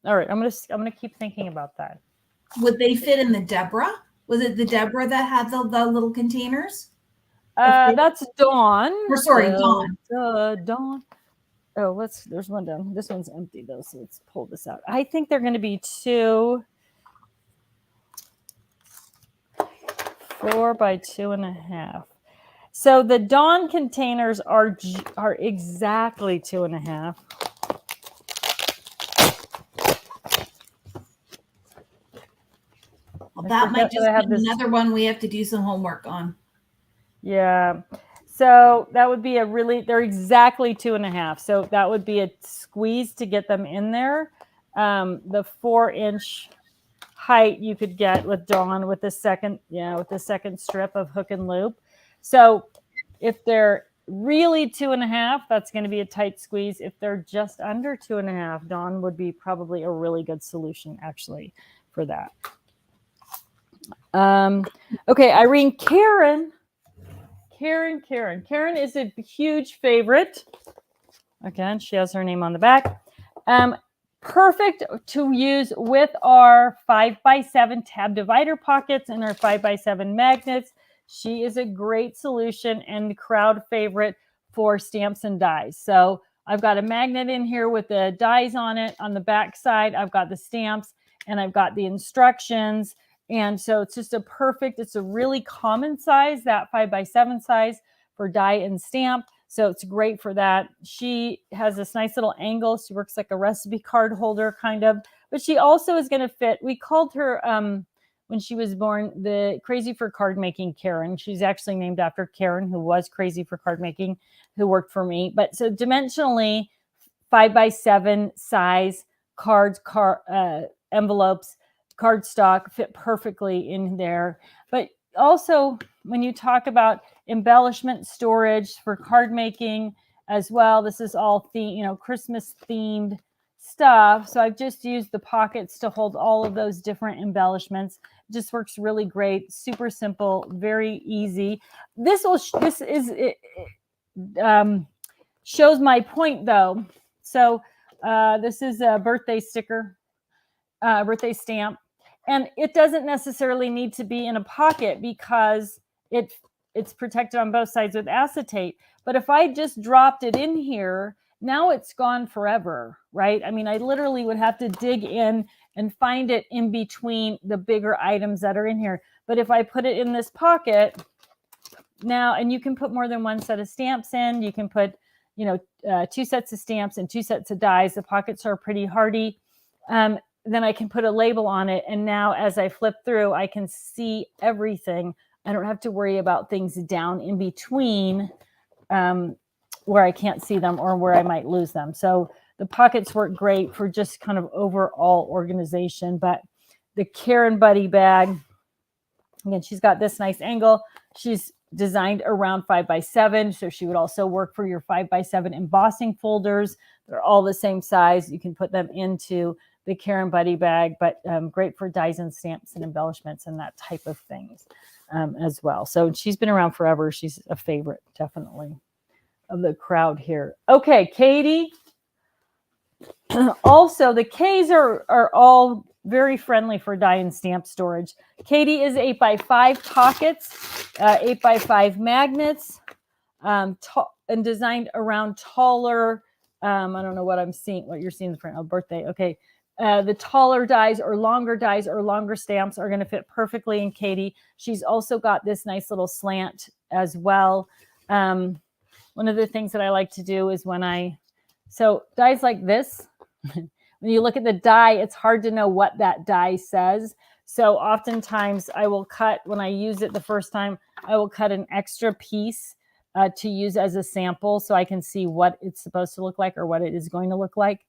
All right, I'm going to keep thinking about that. Would they fit in the Deborah? Was it the Deborah that had the little containers? That's Dawn. Or sorry, Dawn. Dawn. Oh, there's one down. This one's empty though, so let's pull this out. I think they're going to be 2. 4 by 2.5. So the Dawn containers are exactly 2.5. Well, that might just be another one we have to do some homework on. Yeah. So that would be they're exactly 2.5. So that would be a squeeze to get them in there. The 4-inch height you could get with Dawn with the second strip of hook and loop. So if they're really 2.5, that's going to be a tight squeeze. If they're just under 2.5, Dawn would be probably a really good solution actually for that. Okay, Irene, Karen is a huge favorite. Again, she has her name on the back. Perfect to use with our 5x7 tab divider pockets and our 5x7 magnets. She is a great solution and crowd favorite for stamps and dies. So I've got a magnet in here with the dies on it. On the back side, I've got the stamps and I've got the instructions. And so it's just it's a really common size, that 5x7 size for die and stamp. So it's great for that. She has this nice little angle. She works like a recipe card holder kind of, but she also is going to fit. We called her, when she was born, the Crazy for Card Making Karen. She's actually named after Karen, who was crazy for card making, who worked for me. But so dimensionally, 5x7 size cards, envelopes, cardstock fit perfectly in there. But also, when you talk about embellishment storage for card making as well, this is all Christmas themed stuff. So I've just used the pockets to hold all of those different embellishments. It just works really great, super simple, very easy. Shows my point though. So this is a birthday sticker, birthday stamp. And it doesn't necessarily need to be in a pocket because it's protected on both sides with acetate. But if I just dropped it in here, now it's gone forever, right? I mean, I literally would have to dig in and find it in between the bigger items that are in here. But if I put it in this pocket now, and you can put more than one set of stamps in, you can put, 2 sets of stamps and 2 sets of dies. The pockets are pretty hardy. Then I can put a label on it. And now as I flip through, I can see everything. I don't have to worry about things down in between where I can't see them or where I might lose them. So the pockets work great for just kind of overall organization. But the Karen Buddy Bag, again, she's got this nice angle. She's designed around 5x7. So she would also work for your 5x7 embossing folders. They're all the same size. You can put them into the Karen Buddy Bag, but great for dies and stamps and embellishments and that type of things as well. So she's been around forever. She's a favorite, definitely, of the crowd here. Okay, Katie. Also, the Ks are all very friendly for die and stamp storage. Katie is 8x5 pockets, 8x5 magnets, and designed around taller. I don't know what I'm seeing, what you're seeing in front of birthday. Okay. The taller dies or longer stamps are going to fit perfectly in Katie. She's also got this nice little slant as well. One of the things that I like to do is when I So dies like this, when you look at the die, it's hard to know what that die says. So oftentimes I will cut, when I use it the first time, I will cut an extra piece to use as a sample so I can see what it's supposed to look like or what it is going to look like.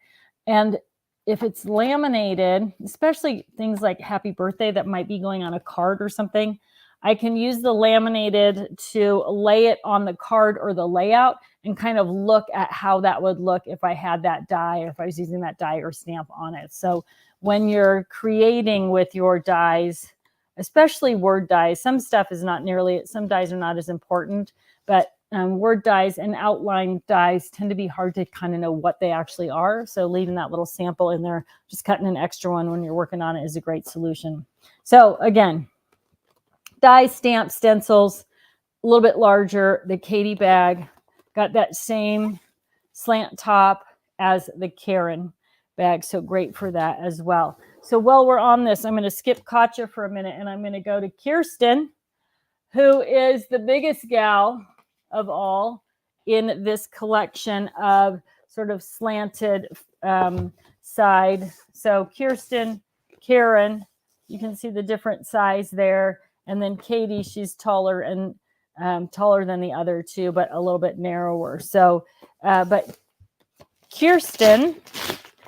And if it's laminated, especially things like happy birthday that might be going on a card or something, I can use the laminated to lay it on the card or the layout and kind of look at how that would look if I had that die or if I was using that die or stamp on it. So when you're creating with your dies, especially word dies, some stuff is not nearly, some dies are not as important, but word dies and outline dies tend to be hard to kind of know what they actually are. So leaving that little sample in there, just cutting an extra one when you're working on it is a great solution. So again, die, stamp, stencils, a little bit larger. The Katie bag got that same slant top as the Karen bag. So great for that as well. So while we're on this, I'm going to skip Katja for a minute and I'm going to go to Kirsten, who is the biggest gal of all in this collection of sort of slanted side. So Kirsten, Karen, you can see the different size there. And then Katie, she's taller and taller than the other two, but a little bit narrower. So, but Kirsten,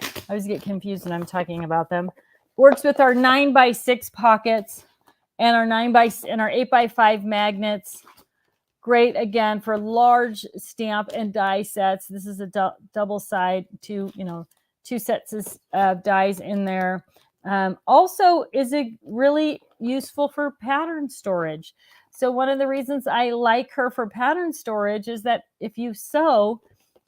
I always get confused when I'm talking about them, works with our 9x6 pockets and our 8x5 magnets. Great again for large stamp and die sets. This is a double side, two sets of dies in there. Also is it really useful for pattern storage. So one of the reasons I like her for pattern storage is that if you sew,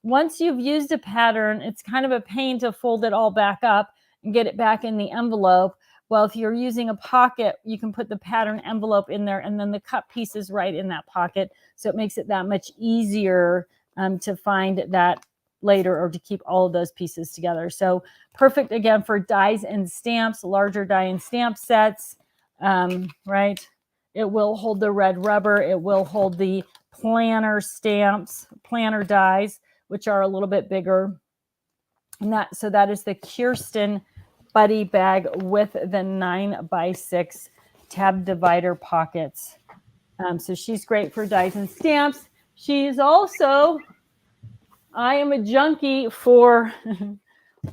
once you've used a pattern, it's kind of a pain to fold it all back up and get it back in the envelope. Well, if you're using a pocket, you can put the pattern envelope in there and then the cut piece is right in that pocket. So it makes it that much easier to find that later or to keep all of those pieces together. So perfect again for dies and stamps, larger die and stamp sets, right? It will hold the red rubber. It will hold the planner stamps, planner dies, which are a little bit bigger. And that is the Kirsten Buddy Bag with the 9x6 tab divider pockets. So she's great for dies and stamps. She's also, I am a junkie for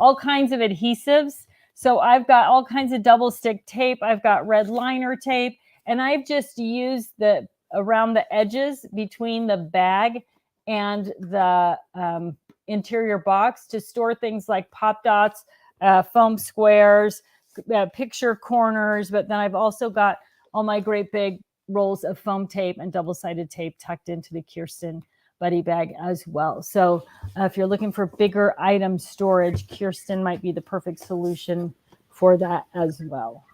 all kinds of adhesives. So I've got all kinds of double stick tape. I've got red liner tape, and I've just used around the edges between the bag and the interior box to store things like pop dots, foam squares, picture corners, but then I've also got all my great big rolls of foam tape and double-sided tape tucked into the Kirsten Buddy Bag as well. So if you're looking for bigger item storage, Kirsten might be the perfect solution for that as well.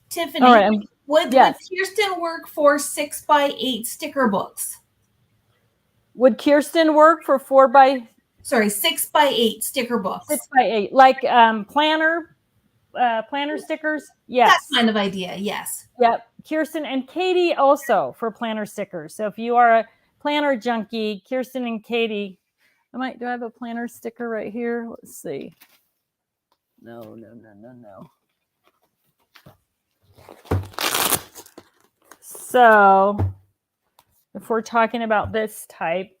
Tiffany, right, would Kirsten work for 6x8 sticker books? Would Kirsten work for 6x8 sticker books? 6x8, like planner stickers. Yes, that kind of idea. Yes. Yep. Kirsten and Katie also for planner stickers. So if you are a planner junkie, Kirsten and Katie. Do I have a planner sticker right here? Let's see. No. So if we're talking about this type,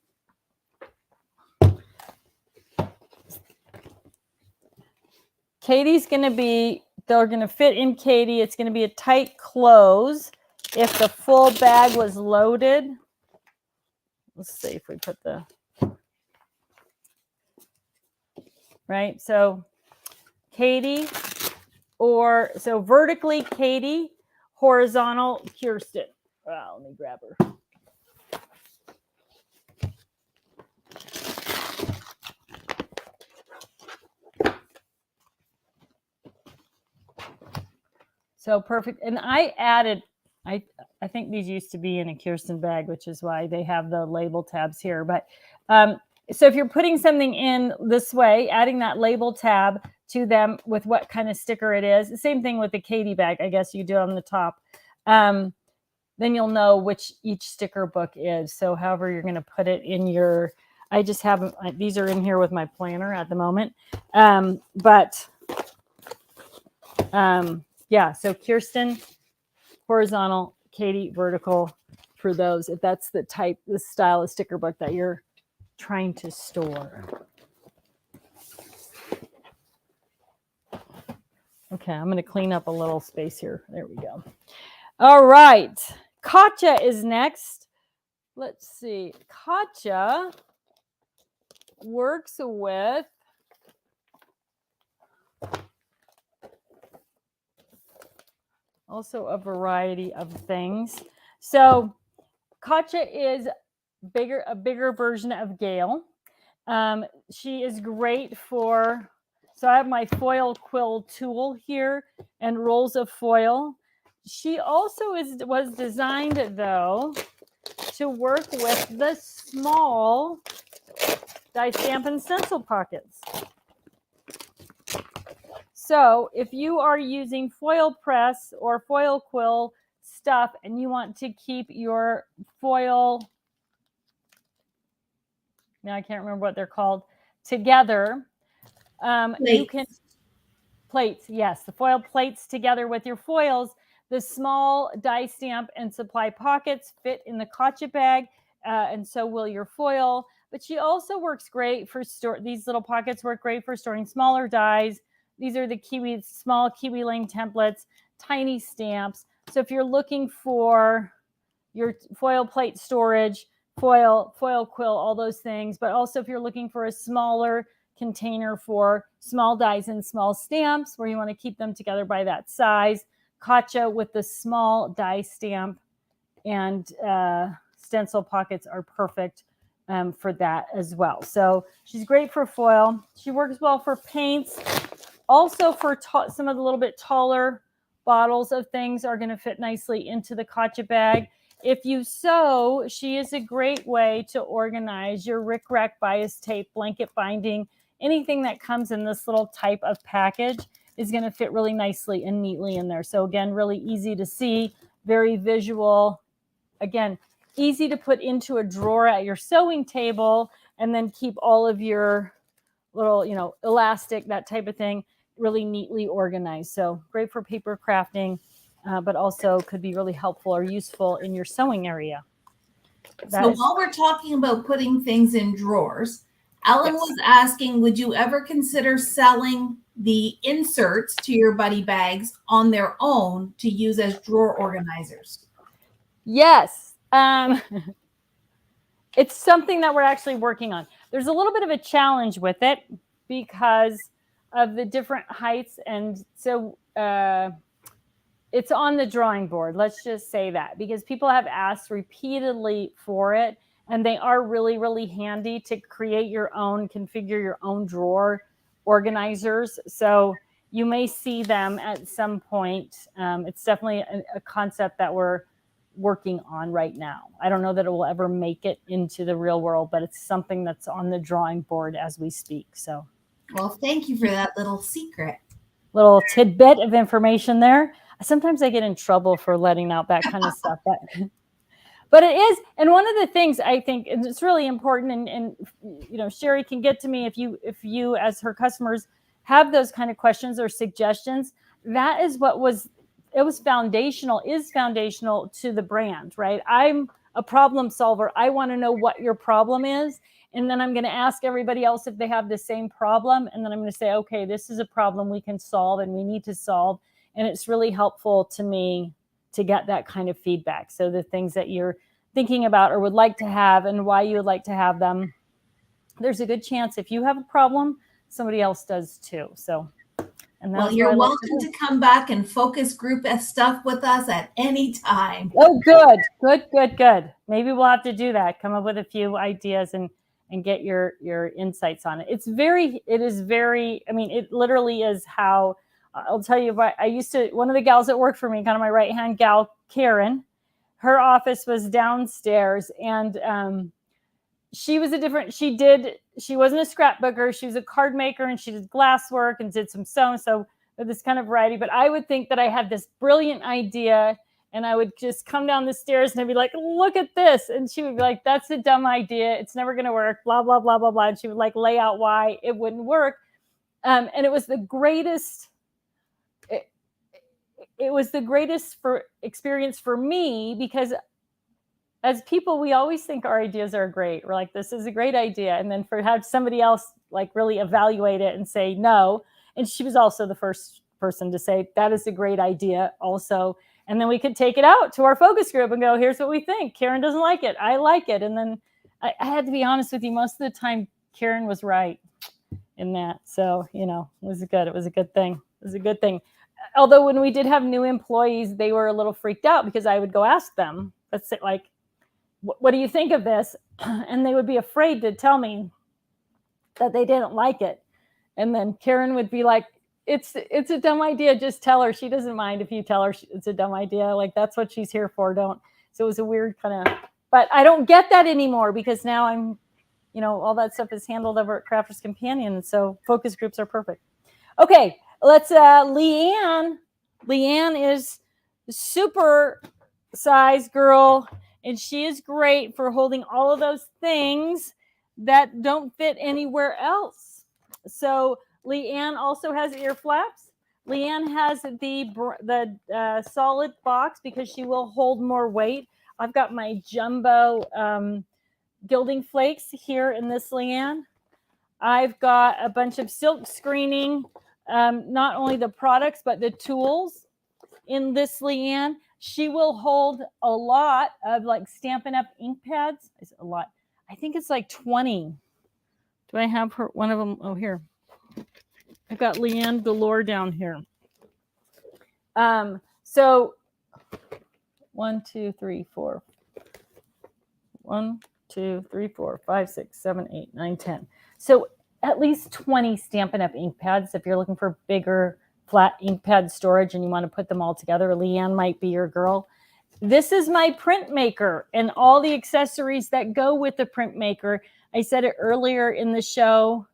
Katie's going to be, they're going to fit in Katie. It's going to be a tight close. If the full bag was loaded, let's see if we put right. So Katie, so vertically Katie, horizontal Kirsten. Let me grab her. So perfect. And I added, I think these used to be in a Kirsten bag, which is why they have the label tabs here. But so if you're putting something in this way, adding that label tab to them with what kind of sticker it is, the same thing with the Katie bag, I guess you do on the top. Then you'll know which each sticker book is. So however you're going to put it in your I just haven't, these are in here with my planner at the moment. Yeah, so Kirsten, horizontal, Katie, vertical for those, if that's the style of sticker book that you're trying to store. Okay, I'm going to clean up a little space here. There we go. All right. Katja is next. Let's see. Katja works with also a variety of things. So Katja is a bigger version of Gale. She is great for, so I have my foil quill tool here and rolls of foil. She also was designed, though, to work with the small die stamp and stencil pockets. So if you are using foil press or foil quill stuff and you want to keep your foil, now I can't remember what they're called, together, you can, plates, yes, the foil plates together with your foils. The small die stamp and supply pockets fit in the Katja bag, and so will your foil. But she also works great for these little pockets work great for storing smaller dies. These are the small Kiwi Lane templates, tiny stamps. So if you're looking for your foil plate storage, foil quill, all those things, but also if you're looking for a smaller container for small dies and small stamps where you want to keep them together by that size, Katja with the small die stamp and stencil pockets are perfect for that as well. So she's great for foil. She works well for paints. Also for some of the little bit taller bottles of things are going to fit nicely into the Katja bag. If you sew, she is a great way to organize your rickrack bias tape, blanket binding, anything that comes in this little type of package is going to fit really nicely and neatly in there. So again, really easy to see, very visual. Again, easy to put into a drawer at your sewing table and then keep all of your little, elastic, that type of thing, really neatly organized. So great for paper crafting, but also could be really helpful or useful in your sewing area. So while we're talking about putting things in drawers, Ellen was asking, would you ever consider selling the inserts to your buddy bags on their own to use as drawer organizers? Yes. It's something that we're actually working on. There's a little bit of a challenge with it because of the different heights. And so it's on the drawing board. Let's just say that, because people have asked repeatedly for it. And they are really, really handy to create your own, configure your own drawer organizers. So you may see them at some point. It's definitely a concept that we're working on right now. I don't know that it will ever make it into the real world, but it's something that's on the drawing board as we speak. So, well, thank you for that little secret. Little tidbit of information there. Sometimes I get in trouble for letting out that kind of stuff. But it is, and one of the things I think, and it's really important, and Sherry can get to me if you as her customers have those kind of questions or suggestions. That is is foundational to the brand, right? I'm a problem solver. I want to know what your problem is, and then I'm going to ask everybody else if they have the same problem, and then I'm going to say, okay, this is a problem we can solve and we need to solve, and it's really helpful to me to get that kind of feedback. So the things that you're thinking about or would like to have and why you would like to have them, there's a good chance if you have a problem, somebody else does too. So, well, you're welcome to come back and focus group stuff with us at any time. Oh, good. Maybe we'll have to do that. Come up with a few ideas and get your insights on it. It literally is how, I'll tell you what, one of the gals that worked for me, kind of my right-hand gal, Karen, her office was downstairs, and she wasn't a scrapbooker. She was a card maker, and she did glass work and did some sewing. So this kind of variety, but I would think that I had this brilliant idea And I would just come down the stairs and I'd be like, look at this. And she would be like, that's a dumb idea. It's never going to work, blah, blah, blah, blah, blah. And she would like lay out why it wouldn't work. And it was the greatest, it was the greatest experience for me, because as people, we always think our ideas are great. We're like, this is a great idea. And then for have somebody else like really evaluate it and say no. And she was also the first person to say, that is a great idea also. And then we could take it out to our focus group and go, here's what we think. Karen doesn't like it. I like it. And then I had to be honest with you, most of the time, Karen was right in that. So, you know, it was good. It was a good thing. It was a good thing. Although when we did have new employees, they were a little freaked out because I would go ask them, let's say like, what do you think of this? And they would be afraid to tell me that they didn't like it. And then Karen would be like, it's a dumb idea. Just tell her. She doesn't mind if you tell her it's a dumb idea. Like, that's what she's here for. Don't. So it was a weird kind of, but I don't get that anymore because now I'm, you know, all that stuff is handled over at Crafters Companion. So focus groups are perfect. Okay. Let's, Leanne. Leanne is a super size girl, and she is great for holding all of those things that don't fit anywhere else. So Leanne also has ear flaps. Leanne has the solid box because she will hold more weight. I've got my jumbo gilding flakes here in this Leanne. I've got a bunch of silk screening, not only the products, but the tools in this Leanne. She will hold a lot of like Stampin' Up! Ink pads. It's a lot. I think it's like 20. Do I have her one of them? Oh, here. I've got Leanne galore down here. So 1, 2, 3, 4. 1, 2, 3, 4, 5, 6, 7, 8, 9, 10. So at least 20 Stampin' Up! Ink pads. If you're looking for bigger flat ink pad storage and you want to put them all together, Leanne might be your girl. This is my print maker and all the accessories that go with the print maker. I said it earlier in the show,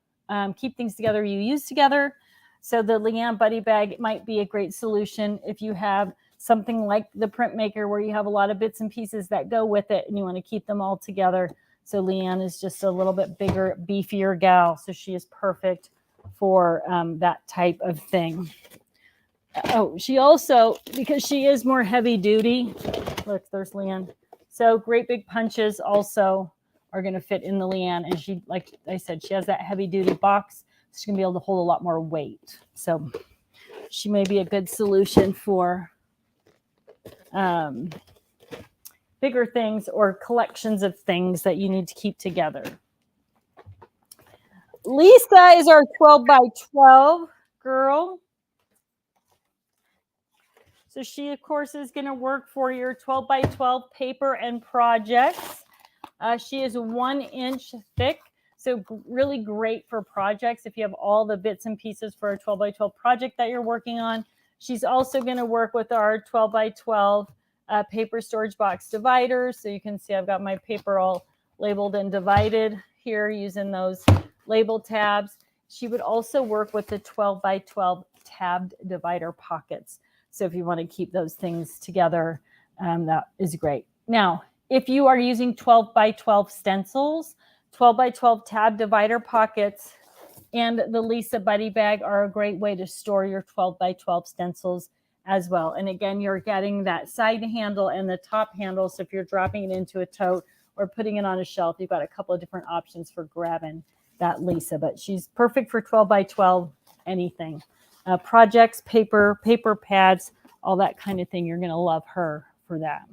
keep things together you use together. So the Leanne Buddy Bag might be a great solution if you have something like the print maker where you have a lot of bits and pieces that go with it and you want to keep them all together. So Leanne is just a little bit bigger, beefier gal. So she is perfect for that type of thing. Oh, she also, because she is more heavy duty, look, there's Leanne. So great big punches also are going to fit in the Leanne. And she, like I said, she has that heavy duty box. So she's going to be able to hold a lot more weight. So she may be a good solution for bigger things or collections of things that you need to keep together. Lisa is our 12 by 12 girl. So she, of course, is going to work for your 12 by 12 paper and projects. She is 1 inch thick, so really great for projects if you have all the bits and pieces for a 12 by 12 project that you're working on. She's also going to work with our 12 by 12 paper storage box dividers. So you can see I've got my paper all labeled and divided here using those label tabs. She would also work with the 12 by 12 tabbed divider pockets. So if you want to keep those things together, that is great. Now, if you are using 12 by 12 stencils, 12 by 12 tab divider pockets and the Lisa Buddy Bag are a great way to store your 12 by 12 stencils as well. And again, you're getting that side handle and the top handle. So if you're dropping it into a tote or putting it on a shelf, you've got a couple of different options for grabbing that Lisa, but she's perfect for 12 by 12, anything. Projects, paper pads, all that kind of thing. You're going to love her for that.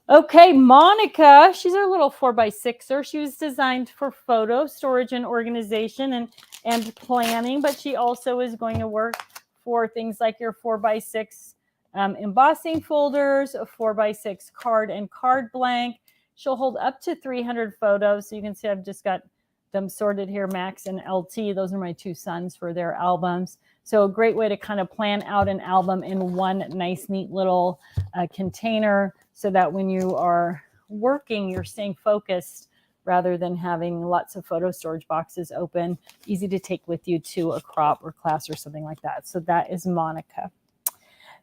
Okay, Monica, she's our little 4x6er. She was designed for photo storage and organization and planning, but she also is going to work for things like your 4x6 embossing folders, a 4x6 card and card blank. She'll hold up to 300 photos. So you can see I've just got them sorted here, Max and LT. Those are my 2 sons for their albums. So a great way to kind of plan out an album in one nice, neat little container so that when you are working, you're staying focused rather than having lots of photo storage boxes open. Easy to take with you to a crop or class or something like that. So that is Monica.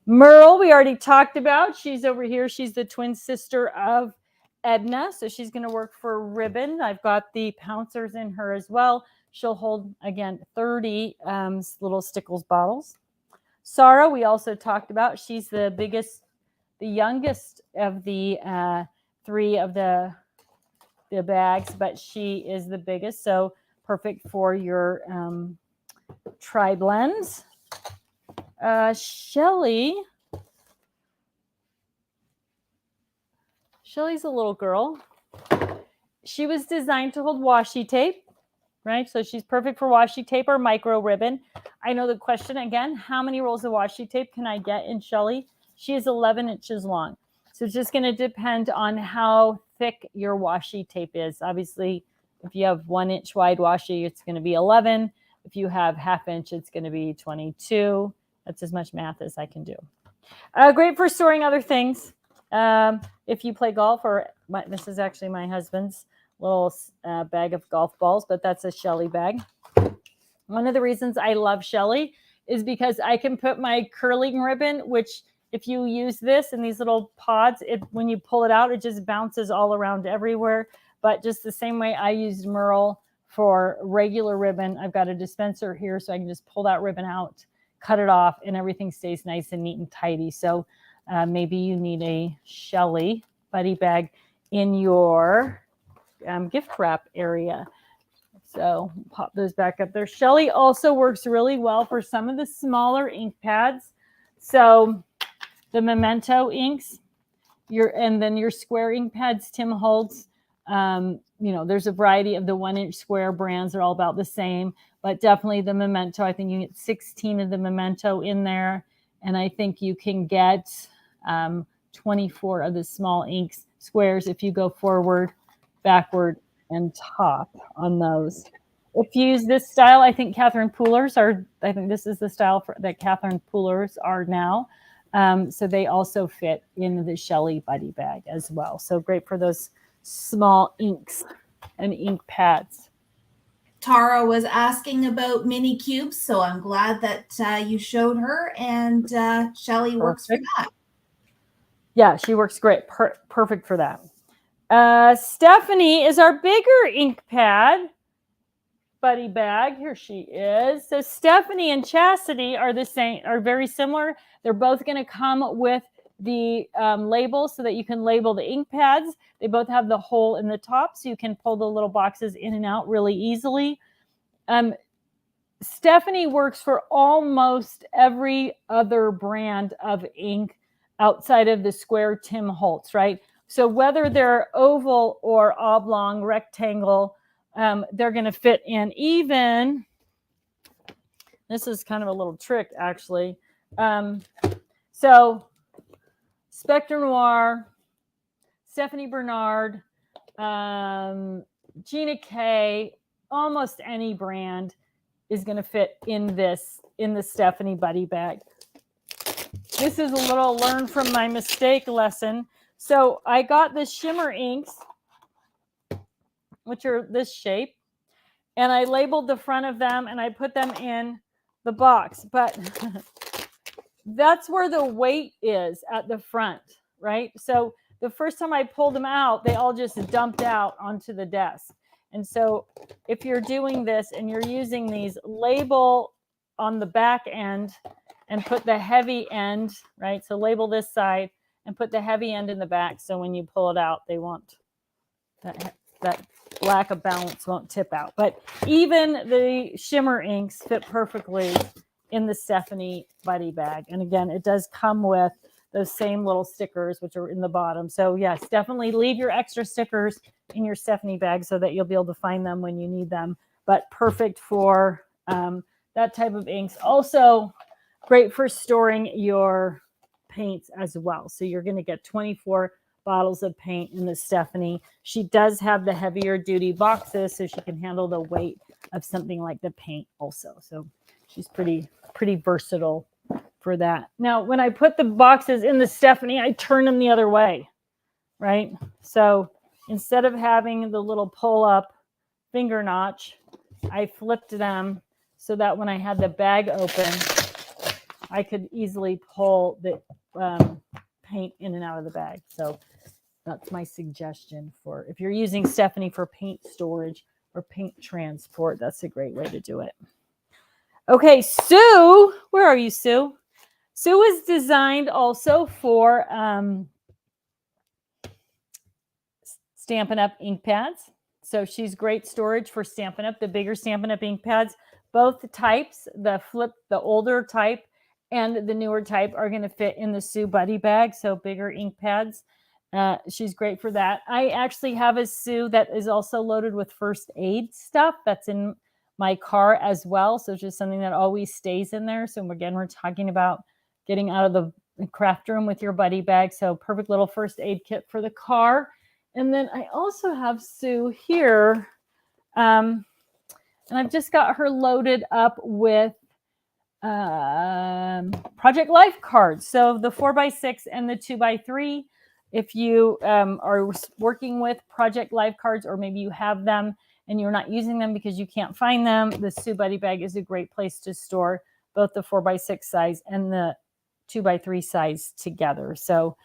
Merle, we already talked about. She's over here. She's the twin sister of Edna. So she's going to work for ribbon. I've got the Pouncers in her as well. She'll hold, again, 30 little Stickles bottles. Sara, we also talked about. She's the youngest of the 3 of the bags, but she is the biggest. So perfect for your tri-blends. Shelly's a little girl. She was designed to hold washi tape, right? So she's perfect for washi tape or micro ribbon. I know the question again, how many rolls of washi tape can I get in Shelly? She is 11 inches long. So it's just going to depend on how thick your washi tape is. Obviously, if you have 1 inch wide washi, it's going to be 11. If you have 1/2 inch, it's going to be 22. That's as much math as I can do. Great for storing other things. If you play golf, this is actually my husband's little bag of golf balls, but that's a Shelly bag. One of the reasons I love Shelly is because I can put my curling ribbon, which if you use this in these little pods, when you pull it out, it just bounces all around everywhere. But just the same way I used Merle for regular ribbon, I've got a dispenser here, so I can just pull that ribbon out, cut it off, and everything stays nice and neat and tidy. So maybe you need a Shelly Buddy Bag in your gift wrap area. So pop those back up there. Shelly also works really well for some of the smaller ink pads. So the Memento inks, and then your square ink pads Tim holds. There's a variety of the 1 inch square brands. They're all about the same, but definitely the Memento. I think you get 16 of the Memento in there. And I think you can get 24 of the small inks squares if you go forward, backward, and top on those. If you use this style, I think this is the style that Catherine Poolers are now. So they also fit in the Shelly Buddy Bag as well. So great for those small inks and ink pads. Tara was asking about mini cubes, so I'm glad that you showed her, and Shelly works for that. Yeah, she works great. Perfect for that. Stephanie is our bigger ink pad buddy bag. Here she is. So Stephanie and Chastity are very similar. They're both going to come with the labels so that you can label the ink pads. They both have the hole in the top, so you can pull the little boxes in and out really easily. Stephanie works for almost every other brand of ink outside of the square Tim Holtz, right? So whether they're oval or oblong, rectangle, they're going to fit in. Even, this is kind of a little trick, actually. So Spectre Noir, Stephanie Bernard, Gina K, almost any brand is going to fit in the Stephanie Buddy Bag. This is a little learn from my mistake lesson. So I got the shimmer inks, which are this shape, and I labeled the front of them and I put them in the box. But that's where the weight is at the front, right? So the first time I pulled them out, they all just dumped out onto the desk. And so if you're doing this and you're using these, label on the back end and put the heavy end, right? So label this side and put the heavy end in the back. So when you pull it out, they won't, that lack of balance won't tip out. But even the shimmer inks fit perfectly in the Stephanie Buddy Bag. And again, it does come with those same little stickers, which are in the bottom. So yes, definitely leave your extra stickers in your Stephanie bag so that you'll be able to find them when you need them. But perfect for that type of inks. Also great for storing your paints as well. So you're going to get 24 bottles of paint in the Stephanie. She does have the heavier duty boxes, so she can handle the weight of something like the paint also. So she's pretty versatile for that. Now, when I put the boxes in the Stephanie, I turn them the other way, right? So instead of having the little pull up finger notch, I flipped them so that when I had the bag open, I could easily pull the paint in and out of the bag. So that's my suggestion for if you're using Stephanie for paint storage or paint transport. That's a great way to do it. Okay, Sue, where are you, Sue? Sue is designed also for Stampin' Up! Ink pads. So she's great storage for Stampin' Up! The bigger Stampin' Up! Ink pads. Both types, the older type and the newer type, are going to fit in the Sue Buddy bag. So bigger ink pads. She's great for that. I actually have a Sue that is also loaded with first aid stuff that's in my car as well. So it's just something that always stays in there. So again, we're talking about getting out of the craft room with your buddy bag. So perfect little first aid kit for the car. And then I also have Sue here. And I've just got her loaded up with Project Life cards. So the 4x6 and the 2x3. If you are working with Project Life cards, or maybe you have them and you're not using them because you can't find them, the Sue Buddy Bag is a great place to store both the 4x6 size and the 2x3 size together. So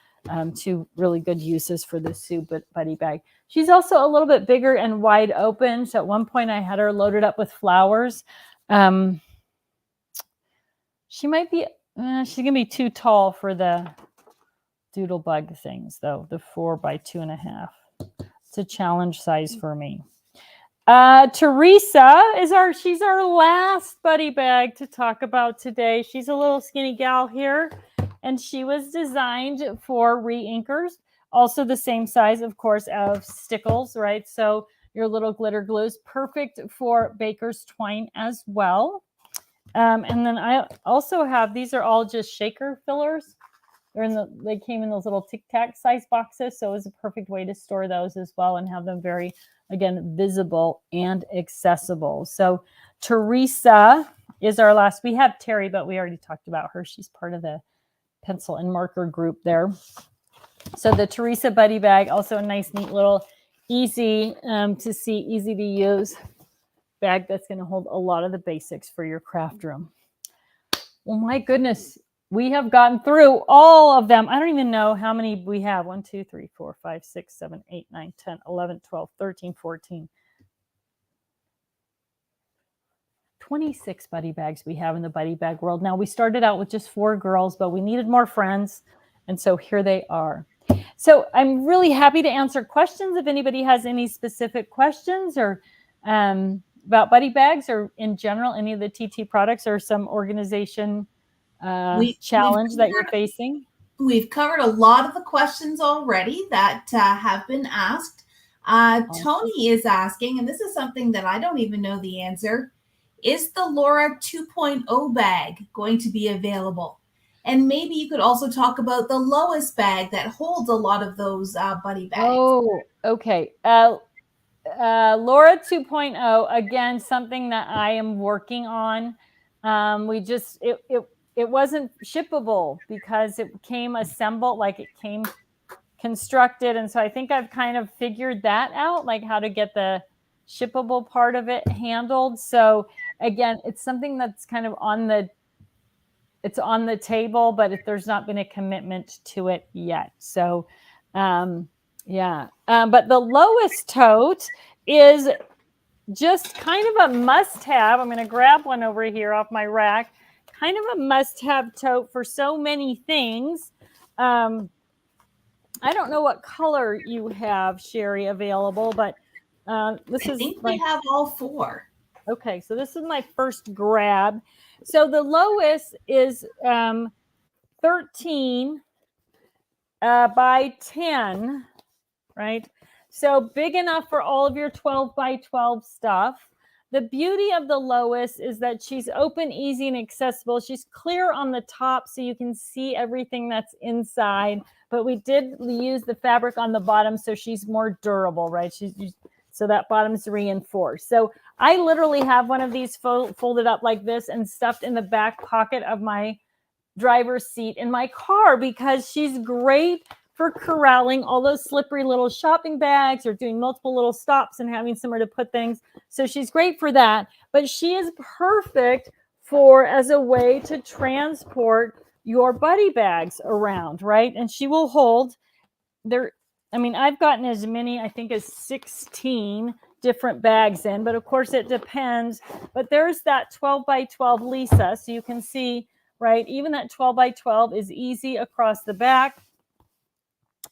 two really good uses for the Sue Buddy Bag. She's also a little bit bigger and wide open. So at one point I had her loaded up with flowers. She might be, she's going to be too tall for the doodle bug things though, the 4x2.5. It's a challenge size for me. Teresa is she's our last buddy bag to talk about today. She's a little skinny gal here, and she was designed for re-inkers. Also the same size, of course, of stickles, right? So your little glitter glues, perfect for baker's twine as well. And then I also have, these are all just shaker fillers. They came in those little Tic Tac size boxes. So it was a perfect way to store those as well and have them very, again, visible and accessible. So Teresa is our last. We have Terry, but we already talked about her. She's part of the pencil and marker group there. So the Teresa Buddy Bag, also a nice, neat little, easy to see, easy to use bag that's going to hold a lot of the basics for your craft room. Well, my goodness, we have gotten through all of them. I don't even know how many we have. 1, 2, 3, 4, 5, 6, 7, 8, 9, 10, 11, 12, 13, 14. 26 buddy bags we have in the buddy bag world. Now, we started out with just 4 girls, but we needed more friends. And so here they are. So I'm really happy to answer questions if anybody has any specific questions or about buddy bags or in general, any of the TT products or some organization challenge that you're facing. We've covered a lot of the questions already that have been asked. Awesome. Tony is asking, and this is something that I don't even know the answer. Is the Laura 2.0 bag going to be available? And maybe you could also talk about the Lois bag that holds a lot of those buddy bags. Oh, okay. Laura 2.0, again, something that I am working on. It wasn't shippable because it came assembled, like it came constructed. And so I think I've kind of figured that out, like how to get the shippable part of it handled. So again, it's something that's kind of on the table, but if there's not been a commitment to it yet. So, yeah. But the Lois tote is just kind of a must-have. I'm going to grab one over here off my rack. Kind of a must-have tote for so many things. I don't know what color you have, Sherry, available, but I think we have all 4. Okay, so this is my first grab. So the Lois is 13 by 10, right? So big enough for all of your 12 by 12 stuff. The beauty of the Lois is that she's open, easy, and accessible. She's clear on the top so you can see everything that's inside, but we did use the fabric on the bottom so she's more durable, right? So that bottom's reinforced. So I literally have one of these folded up like this and stuffed in the back pocket of my driver's seat in my car because she's great for corralling all those slippery little shopping bags or doing multiple little stops and having somewhere to put things. So she's great for that, but she is perfect as a way to transport your buddy bags around, right? And she will hold there. I mean, I've gotten as many, I think, as 16 different bags in, but of course it depends. But there's that 12 by 12 Lisa. So you can see, right, even that 12 by 12 is easy across the back.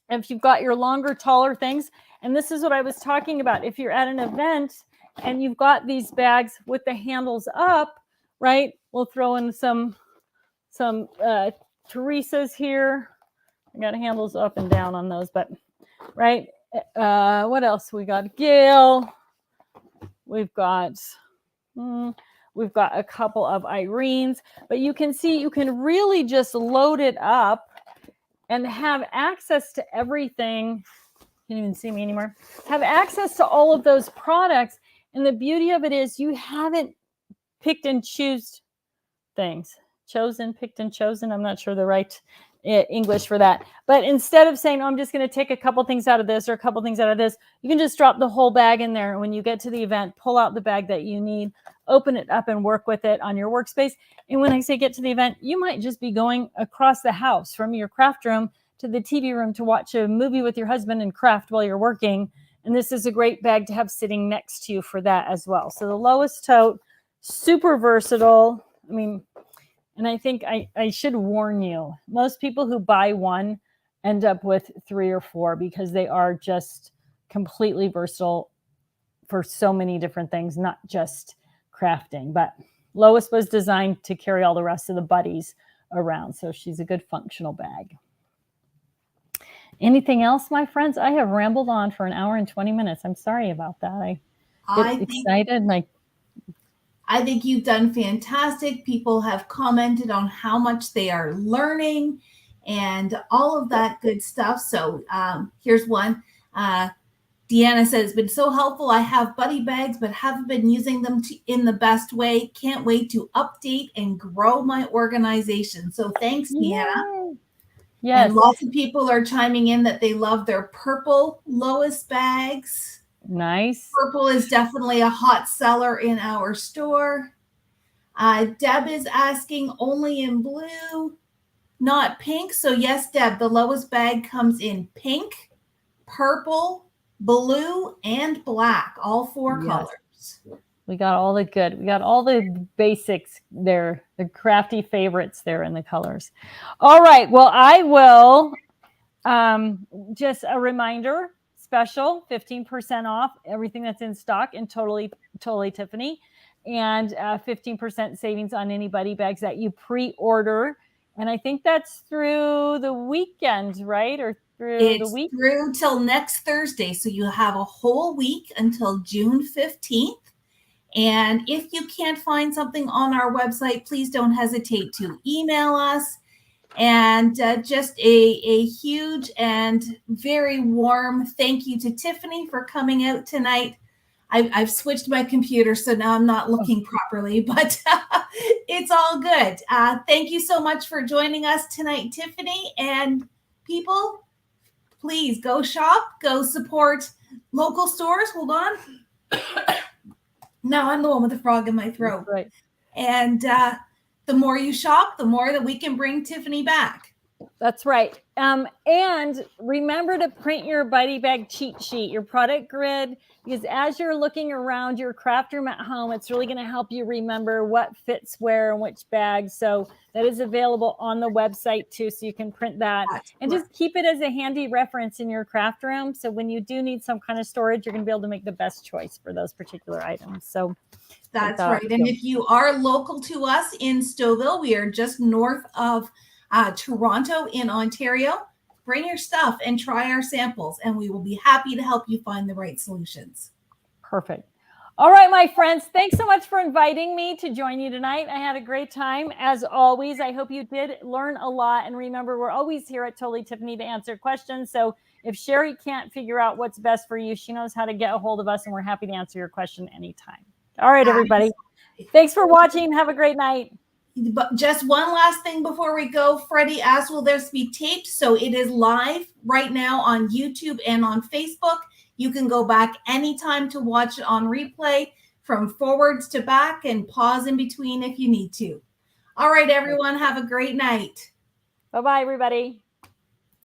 If you've got your longer, taller things, and this is what I was talking about. If you're at an event and you've got these bags with the handles up, right? We'll throw in some Teresa's here. I got handles up and down on those, but right. What else? We got Gale. We've got a couple of Irene's, but you can see you can really just load it up and have access to everything. You can't even see me anymore. Have access to all of those products. And the beauty of it is you haven't picked and chosen things. Picked and chosen. I'm not sure the right English for that. But instead of saying, oh, I'm just going to take a couple things out of this or a couple things out of this, you can just drop the whole bag in there. And when you get to the event, pull out the bag that you need, open it up and work with it on your workspace. And when I say get to the event, you might just be going across the house from your craft room to the TV room to watch a movie with your husband and craft while you're working. And this is a great bag to have sitting next to you for that as well. So the lowest tote, super versatile. I mean, and I think I should warn you, most people who buy one end up with 3 or 4 because they are just completely versatile for so many different things, not just crafting. But Lois was designed to carry all the rest of the buddies around. So she's a good functional bag. Anything else, my friends? I have rambled on for an hour and 20 minutes. I'm sorry about that. I get excited. I think you've done fantastic. People have commented on how much they are learning and all of that good stuff. So here's one. Deanna says, it's been so helpful. I have buddy bags, but haven't been using them in the best way. Can't wait to update and grow my organization. So thanks, Deanna. Yes. And lots of people are chiming in that they love their purple Lois bags. Nice. Purple is definitely a hot seller in our store. Deb is asking only in blue, not pink. So yes, Deb, the Lois bag comes in pink, purple, blue, and black, all 4 colors. We got all the good. We got all the basics there, the crafty favorites there in the colors. All right. Well, I will just a reminder, special 15% off everything that's in stock and totally Tiffany, and 15% savings on any buddy bags that you pre-order. And I think that's through the weekend, right? Or through the week? Through till next Thursday. So you have a whole week until June 15th. And if you can't find something on our website, please don't hesitate to email us. And just a huge and very warm thank you to Tiffany for coming out tonight. I've switched my computer, so now I'm not looking properly, but it's all good. Thank you so much for joining us tonight, Tiffany. And people, please go shop, go support local stores. Hold on. Now I'm the one with the frog in my throat. Right. And the more you shop, the more that we can bring Tiffany back. That's right. And remember to print your buddy bag cheat sheet, your product grid, because as you're looking around your craft room at home, it's really going to help you remember what fits where and which bags. So that is available on the website too. So you can print that and just keep it as a handy reference in your craft room. So when you do need some kind of storage, you're going to be able to make the best choice for those particular items. So that's right. And if you are local to us in Stouffville, we are just north of Toronto in Ontario. Bring your stuff and try our samples, and we will be happy to help you find the right solutions. Perfect. All right, my friends, thanks so much for inviting me to join you tonight. I had a great time. As always, I hope you did learn a lot. And remember, we're always here at Totally Tiffany to answer questions. So if Sherry can't figure out what's best for you, she knows how to get a hold of us, and we're happy to answer your question anytime. All right, everybody. Thanks for watching. Have a great night. But just one last thing before we go. Freddie asked, will this be taped? So it is live right now on YouTube and on Facebook. You can go back anytime to watch it on replay. from forwards to back and pause in between if you need to. All right, everyone, have a great night. Bye-bye, everybody.